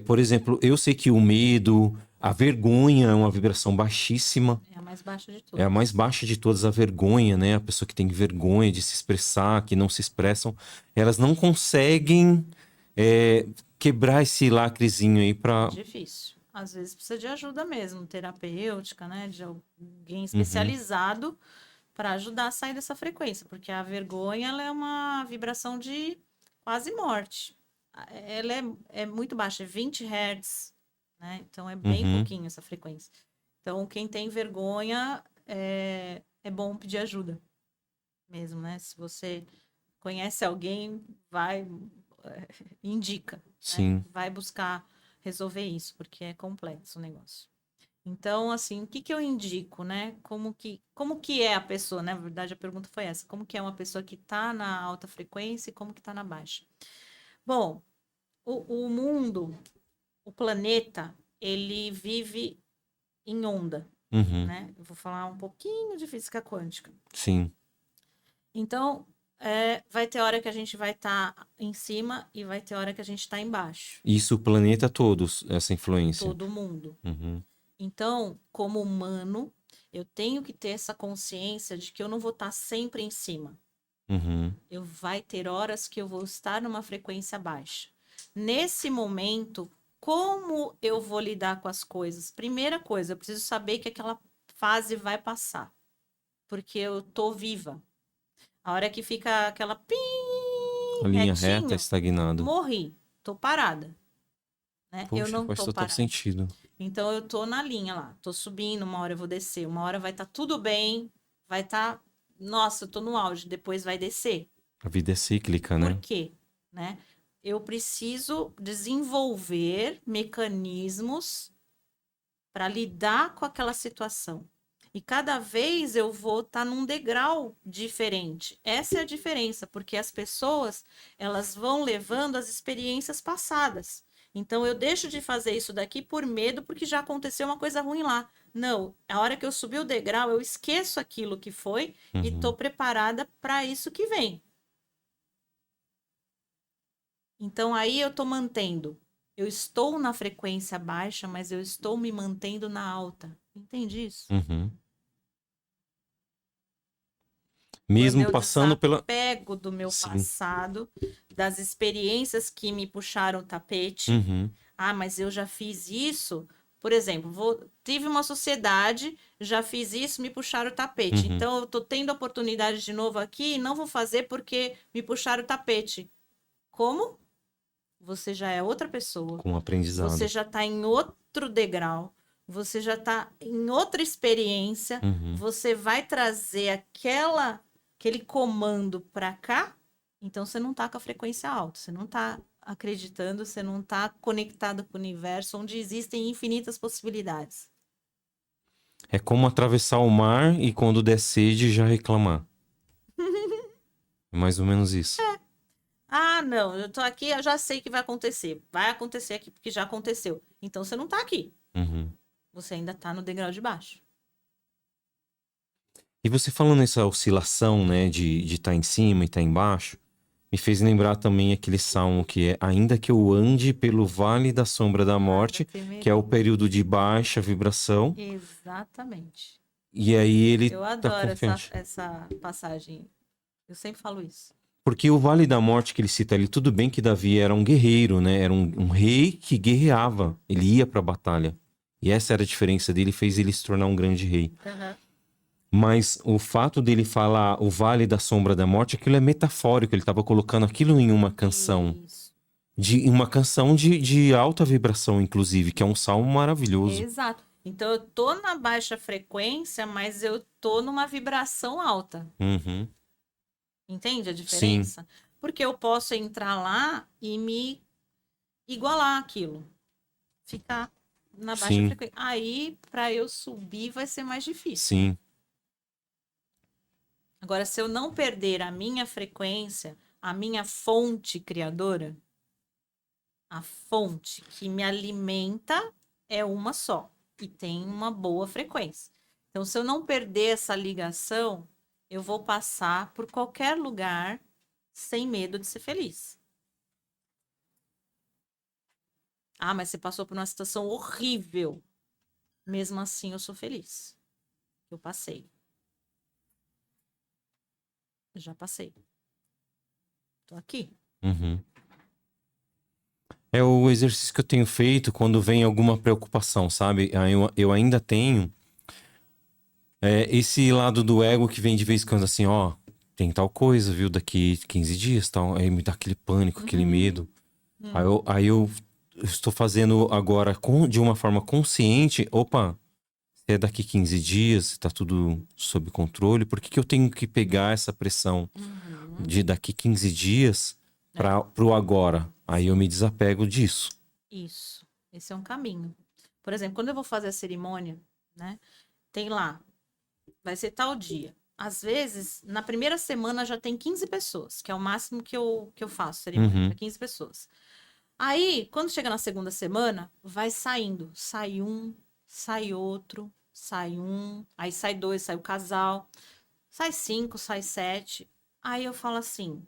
Por exemplo, eu sei que o medo, a vergonha é uma vibração baixíssima. é a mais baixa de É a mais todas. baixa de todas, a vergonha, né? A pessoa que tem vergonha de se expressar, que não se expressam, elas não conseguem quebrar esse lacrezinho aí É pra. difícil. Às vezes precisa de ajuda mesmo, terapêutica, né? De alguém Uhum, especializado para ajudar a sair dessa frequência, porque a vergonha ela é uma vibração de quase morte. Ela é muito baixa, é 20 Hz, né? Então é bem uhum. pouquinho essa frequência. Então, quem tem vergonha é bom pedir ajuda. mesmo, né? Se você conhece alguém, vai, indica, né? Sim. Vai buscar resolver isso, porque é complexo o negócio. Então, assim, o que que eu indico, né? Como que é a pessoa, né? Na verdade, a pergunta foi essa. Como que é uma pessoa que está na alta frequência e como que está na baixa? Bom, o mundo, o planeta, ele vive em onda, Uhum. né? Eu vou falar um pouquinho de física quântica. Sim. Então, vai ter hora que a gente vai estar em cima e vai ter hora que a gente está embaixo. Isso o planeta todos, essa influência. Todo mundo. Uhum. Então, como humano, eu tenho que ter essa consciência de que eu não vou estar sempre em cima. Uhum. Eu vai ter horas que eu vou estar numa frequência baixa. Nesse momento, como eu vou lidar com as coisas? Primeira coisa, eu preciso saber que aquela fase vai passar, porque eu tô viva. A hora que fica aquela pim A linha reta, retinho, estagnado. morri, tô parada, né? Eu Poxa, não faz tô total parada. sentido. Então eu tô na linha lá, tô subindo, uma hora eu vou descer, uma hora vai estar tudo bem, vai estar, nossa, eu tô no auge, depois vai descer. A vida é cíclica, Por né? quê? Né? Eu preciso desenvolver mecanismos para lidar com aquela situação. E cada vez eu vou estar num degrau diferente. Essa é a diferença, porque as pessoas, elas vão levando as experiências passadas. Então eu deixo de fazer isso daqui por medo, porque já aconteceu uma coisa ruim lá. Não, a hora que eu subir o degrau, eu esqueço aquilo que foi e estou Uhum. preparada para isso que vem. Então aí eu estou mantendo. Eu estou na frequência baixa, mas eu estou me mantendo na alta. Entende isso? Uhum. Quando Mesmo eu passando pela. desapego do meu Sim. passado, das experiências que me puxaram o tapete. Uhum. Ah, mas eu já fiz isso. Por exemplo, tive uma sociedade, já fiz isso, me puxaram o tapete. Uhum. Então eu estou tendo a oportunidade de novo aqui e não vou fazer porque me puxaram o tapete. Como? Você já é outra pessoa. Com Você aprendizado. já está em outro degrau. Você já está em outra experiência. Uhum. Você vai trazer aquele comando para cá. Então você não está com a frequência alta. Você não está acreditando. Você não está conectado com o universo, onde existem infinitas possibilidades. É como atravessar o mar e quando der sede já reclamar. É mais ou menos isso. Ah, não, eu tô aqui, eu já sei que vai acontecer. Vai acontecer aqui porque já aconteceu. Então você não está aqui. Uhum. Você ainda está no degrau de baixo. E você falando essa oscilação, né, de estar em cima e estar embaixo, me fez lembrar também aquele salmo que é ainda que eu ande pelo vale da sombra da Nada morte, que é o temerei. período de baixa vibração, Exatamente. e aí ele Eu tá adoro confiante. essa passagem. Eu sempre falo isso. Porque o vale da morte que ele cita ali, tudo bem que Davi era um guerreiro, né? Era um rei que guerreava, ele ia pra batalha. E essa era a diferença dele, fez ele se tornar um grande rei. Aham. Mas o fato dele falar o Vale da Sombra da Morte, aquilo é metafórico, ele estava colocando aquilo em uma canção. Isso. Uma canção de alta vibração, inclusive, que é um salmo maravilhoso. Exato. Então eu tô na baixa frequência, mas eu tô numa vibração alta. Uhum. Entende a Sim, diferença? Porque eu posso entrar lá e me igualar aquilo. Ficar na baixa sim, frequência. Aí, para eu subir, vai ser mais difícil. sim. Agora, se eu não perder a minha frequência, a minha fonte criadora, a fonte que me alimenta é uma só e tem uma boa frequência. Então, se eu não perder essa ligação, eu vou passar por qualquer lugar sem medo de ser feliz. Ah, mas você passou por uma situação horrível. Mesmo assim, eu sou feliz. Eu passei. Eu já passei. Tô aqui. Uhum. É o exercício que eu tenho feito quando vem alguma preocupação, sabe? Aí eu ainda tenho esse lado do ego que vem de vez em quando assim, ó, tem tal coisa, viu? Daqui 15 dias, tal. Aí me dá aquele pânico, aquele medo. Aí eu estou fazendo agora de uma forma consciente. Opa, é daqui 15 dias, tá tudo sob controle, por que que eu tenho que pegar essa pressão de daqui 15 dias pro agora? Aí eu me desapego disso. Isso. Esse é um caminho. Por exemplo, quando eu vou fazer a cerimônia, né? Tem lá, vai ser tal dia. Às vezes, na primeira semana já tem 15 pessoas, que é o máximo que eu faço cerimônia, para 15 pessoas. Aí, quando chega na segunda semana, vai saindo. Sai um, sai outro, sai um, aí sai dois, sai o casal, sai cinco, sai sete. Aí eu falo assim: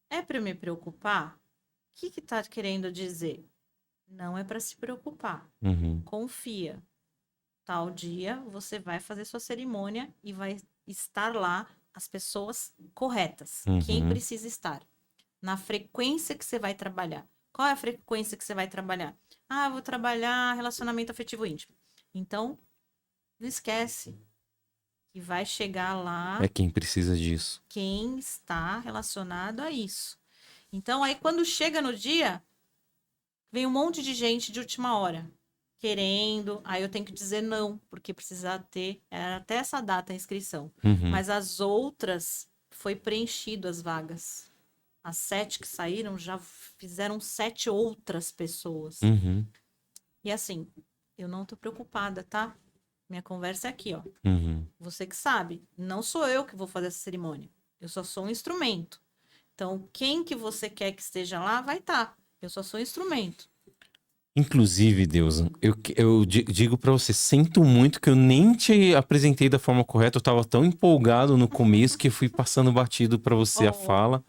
é para eu me preocupar? O que que tá querendo dizer? Não é para se preocupar. Uhum. Confia. Tal dia você vai fazer sua cerimônia e vai estar lá as pessoas corretas. Quem Uhum. precisa estar. Na frequência que você vai trabalhar. Qual é a frequência que você vai trabalhar? Ah, eu vou trabalhar relacionamento afetivo íntimo. Então, não esquece que vai chegar lá É quem precisa disso. quem está relacionado a isso. Então, aí quando chega no dia, vem um monte de gente de última hora querendo, aí eu tenho que dizer não, porque precisa ter, era até essa data a inscrição. Uhum. Mas as outras foi preenchido as vagas. As 7 que saíram já fizeram 7 outras pessoas. Uhum. E assim, eu não tô preocupada, tá? Minha conversa é aqui, ó. Uhum. Você que sabe, não sou eu que vou fazer essa cerimônia. Eu só sou um instrumento. Então, quem que você quer que esteja lá, vai estar. Eu só sou um instrumento. Inclusive, Deus, eu digo pra você, sinto muito que eu nem te apresentei da forma correta. Eu tava tão empolgado no começo que fui passando batido pra você a Oh, fala.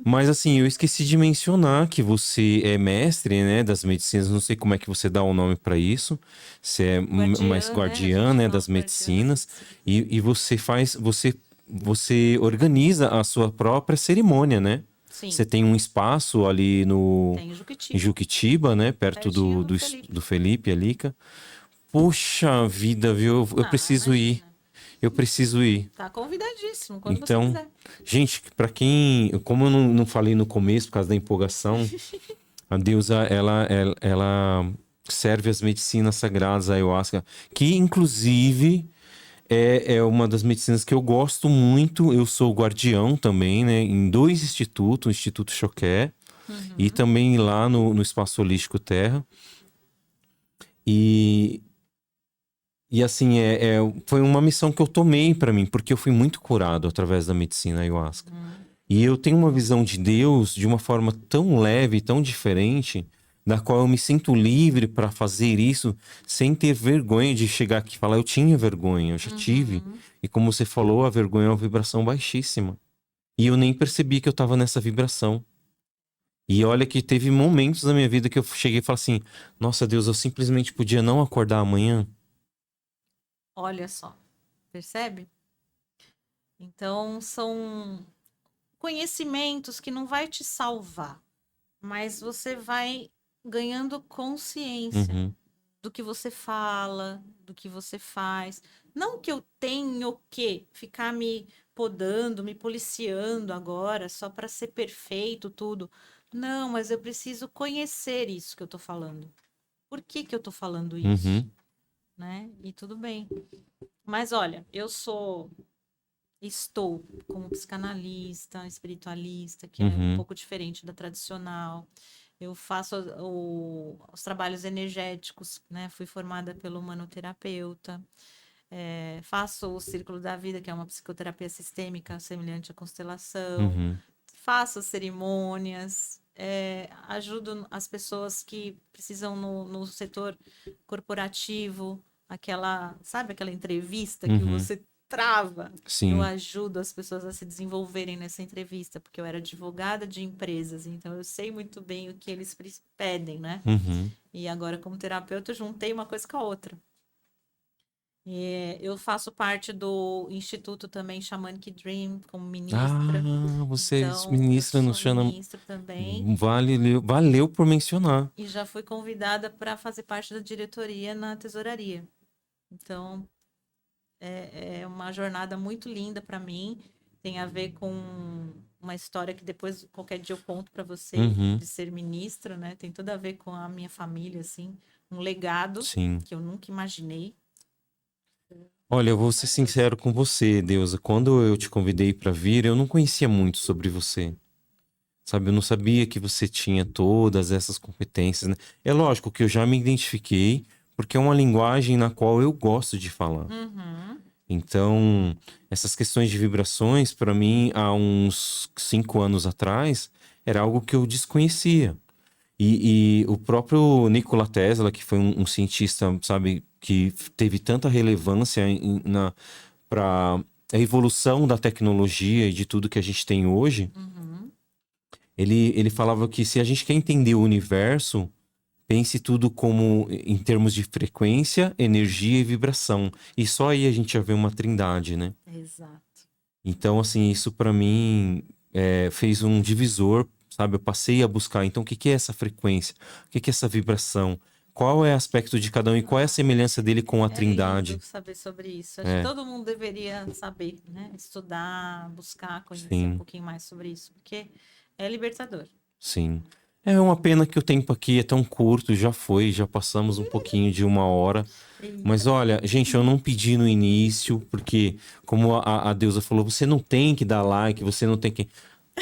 Mas assim, eu esqueci de mencionar que você é mestre, né, das medicinas. Não sei como é que você dá o nome pra isso. Você é mais guardiã, né? A guardiã, gente né, fala das guardiã das medicinas. medicinas. E você faz, você organiza a sua própria cerimônia, né? Você Sim, tem um espaço ali no tem em Juquitiba, Juquitiba, né? Perto pertinho do do Felipe. Felipe ali. Puxa vida, viu? Eu Ah, preciso ir. imagina. Eu preciso ir. Tá convidadíssimo, quando você Então, quiser. gente, pra quem. Como eu não falei no começo, por causa da empolgação, a deusa, ela serve as medicinas sagradas, a ayahuasca, que inclusive é uma das medicinas que eu gosto muito. Eu sou guardião também, né? Em dois institutos, o Instituto Choqué e Uhum. também lá no Espaço Holístico Terra. E, e assim, foi uma missão que eu tomei pra mim, porque eu fui muito curado através da medicina ayahuasca. Uhum. E eu tenho uma visão de Deus de uma forma tão leve, tão diferente, da qual eu me sinto livre para fazer isso sem ter vergonha de chegar aqui e falar, eu tinha vergonha, eu já tive. Uhum. E como você falou, a vergonha é uma vibração baixíssima. E eu nem percebi que eu estava nessa vibração. E olha que teve momentos da minha vida que eu cheguei e falei assim: nossa Deus, eu simplesmente podia não acordar amanhã. Olha só, percebe? Então, são conhecimentos que não vai te salvar, mas você vai ganhando consciência Uhum, do que você fala, do que você faz. Não que eu tenho que ficar me podando, me policiando agora só para ser perfeito tudo. Não, mas eu preciso conhecer isso que eu tô falando. Por que que eu tô falando isso, uhum, né? E tudo bem. Mas olha, estou como psicanalista, espiritualista, que é um uhum, pouco diferente da tradicional. Eu faço os trabalhos energéticos, né? Fui formada pelo manoterapeuta. Faço o Círculo da Vida, que é uma psicoterapia sistêmica semelhante à constelação. uhum. Faço cerimônias. Ajudo as pessoas que precisam no setor corporativo, sabe aquela entrevista que Uhum. você trava? Eu Sim. ajudo as pessoas a se desenvolverem nessa entrevista, porque eu era advogada de empresas, então eu sei muito bem o que eles pedem, né? Uhum. E agora, como terapeuta, eu juntei uma coisa com a outra. Eu faço parte do Instituto também Shamanic Dream como ministra. Ah, você Então, eu ministra no sou Xana. ministra também Valeu por mencionar. e já fui convidada para fazer parte da diretoria na tesouraria. Então, é uma jornada muito linda para mim. Tem a ver com uma história que depois, qualquer dia, eu conto para você, Uhum. de ser ministra, né? Tem tudo a ver com a minha família, assim. Um legado Sim. que eu nunca imaginei. Olha, eu vou ser sincero com você, Deusa. Quando eu te convidei para vir, eu não conhecia muito sobre você. Sabe, eu não sabia que você tinha todas essas competências, né? É lógico que eu já me identifiquei, porque é uma linguagem na qual eu gosto de falar. Uhum. Então, essas questões de vibrações, para mim, há uns 5 anos atrás, era algo que eu desconhecia. E o próprio Nikola Tesla, que foi um cientista, sabe, que teve tanta relevância para a evolução da tecnologia e de tudo que a gente tem hoje, Uhum. ele falava que se a gente quer entender o universo, pense tudo como em termos de frequência, energia e vibração. E só aí a gente já vê uma trindade, né? Exato. Então, assim, isso para mim fez um divisor, sabe? Eu passei a buscar. Então, o que que é essa frequência? O que que é essa vibração? Qual é o aspecto de cada um e qual é a Ai, semelhança dele com a é lindo trindade? saber sobre isso. Acho que É, todo mundo deveria saber, né? Estudar, buscar, conhecer um sim, pouquinho mais sobre isso, porque é libertador. sim. É uma pena que o tempo aqui é tão curto, já foi, já passamos um pouquinho de 1 hora. Mas Eita. olha, gente, eu não pedi no início, porque, como a deusa falou, você não tem que dar like, você não tem que.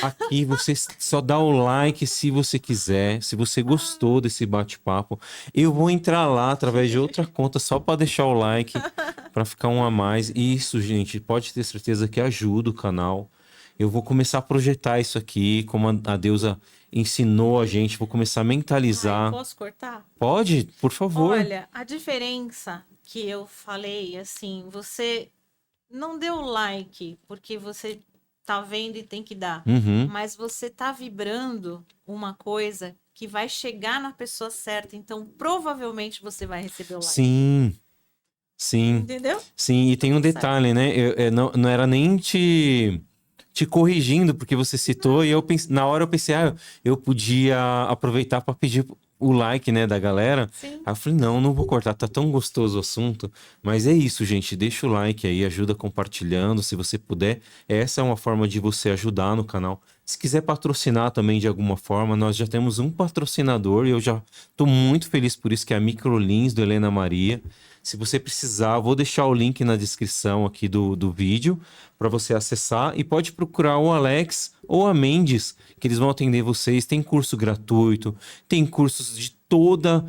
Aqui você só dá o like se você quiser, se você gostou desse bate-papo. Eu vou entrar lá através de outra conta só para deixar o like, para ficar um a mais. E isso, gente, pode ter certeza que ajuda o canal. Eu vou começar a projetar isso aqui, como a deusa ensinou a gente, vou começar a Ai, mentalizar. posso cortar? Pode, por favor. Olha, a diferença que eu falei, assim, você não deu like porque você tá vendo e tem que dar, Uhum. mas você tá vibrando uma coisa que vai chegar na pessoa certa, então provavelmente você vai receber o like. Sim, sim, Entendeu? sim. E Tá tem um tudo certo. detalhe, né? Não era nem te corrigindo, porque você citou, e na hora eu pensei, eu podia aproveitar para pedir o like, né, da galera. Sim. Aí eu falei, não, não vou cortar, tá tão gostoso o assunto. Mas é isso, gente, deixa o like aí, ajuda compartilhando, se você puder. Essa é uma forma de você ajudar no canal. Se quiser patrocinar também de alguma forma, nós já temos um patrocinador e eu já tô muito feliz por isso, que é a Microlins do Helena Maria. Se você precisar, vou deixar o link na descrição aqui do vídeo para você acessar e pode procurar o Alex ou a Mendes, que eles vão atender vocês. Tem curso gratuito, tem cursos de toda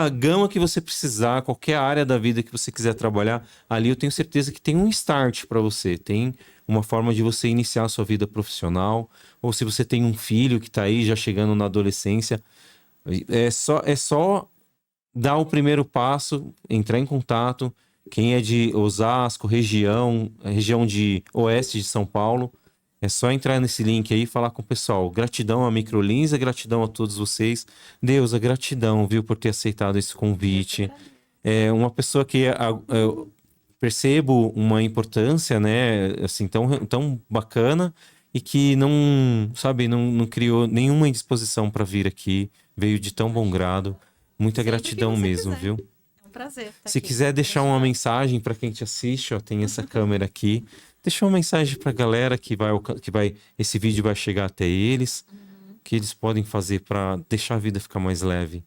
a gama que você precisar, qualquer área da vida que você quiser trabalhar, ali eu tenho certeza que tem um start para você, tem uma forma de você iniciar a sua vida profissional, ou se você tem um filho que está aí já chegando na adolescência, é só dar o primeiro passo, entrar em contato. Quem é de Osasco, região de oeste de São Paulo, é só entrar nesse link aí e falar com o pessoal. Gratidão à Microlins, gratidão a todos vocês. Deusa, gratidão, viu, por ter aceitado esse Eu que convite. agradeço. É uma pessoa que eu percebo uma importância, né, assim, tão bacana e que não, sabe, não criou nenhuma indisposição para vir aqui, veio de tão bom Imagina. grado. Muita Sempre que gratidão você mesmo, quiser. viu? É um prazer estar Se aqui quiser para deixar uma ajudar. mensagem para quem te assiste, ó, tem essa câmera aqui. Deixa uma mensagem para a galera esse vídeo vai chegar até eles, Uhum. que eles podem fazer para deixar a vida ficar mais leve.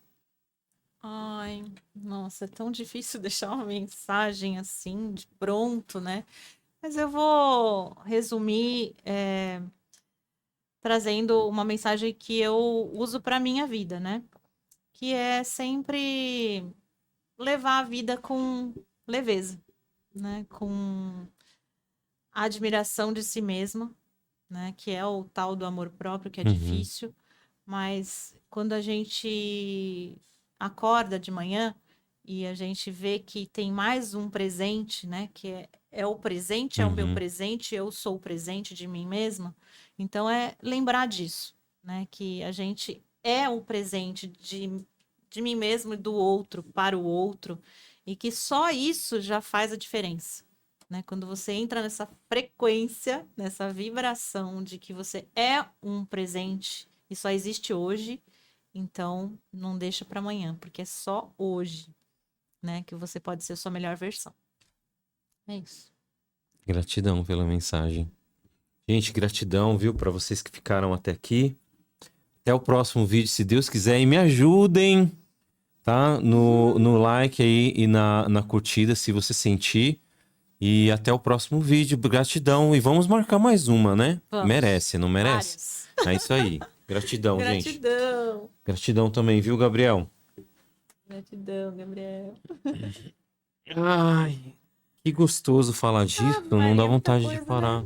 Ai, nossa, é tão difícil deixar uma mensagem assim, de pronto, né? Mas eu vou resumir, trazendo uma mensagem que eu uso para minha vida, né? Que é sempre levar a vida com leveza, né? Com admiração de si mesma, né? Que é o tal do amor próprio, que é Uhum, difícil, mas quando a gente acorda de manhã e a gente vê que tem mais um presente, né? Que é o presente, é o meu uhum, presente, eu sou o presente de mim mesma. Então é lembrar disso, né? Que a gente é o presente de mim mesmo e do outro para o outro, e que só isso já faz a diferença. Né? Quando você entra nessa frequência, nessa vibração de que você é um presente e só existe hoje, então não deixa para amanhã, porque é só hoje, né, que você pode ser a sua melhor versão. É isso. gratidão pela mensagem. Gente, gratidão, viu, para vocês que ficaram até aqui. Até o próximo vídeo, se Deus quiser, e me ajudem, tá? No like aí e na curtida, se você sentir. E até o próximo vídeo. Gratidão. E vamos marcar mais uma, né? Vamos. Merece, não merece? Várias. É isso aí. Gratidão, gente. Gratidão. Gratidão também, viu, Gabriel? Gratidão, Gabriel. Ai, que gostoso falar disso. Não dá Maria, muita vontade de coisa, né? parar.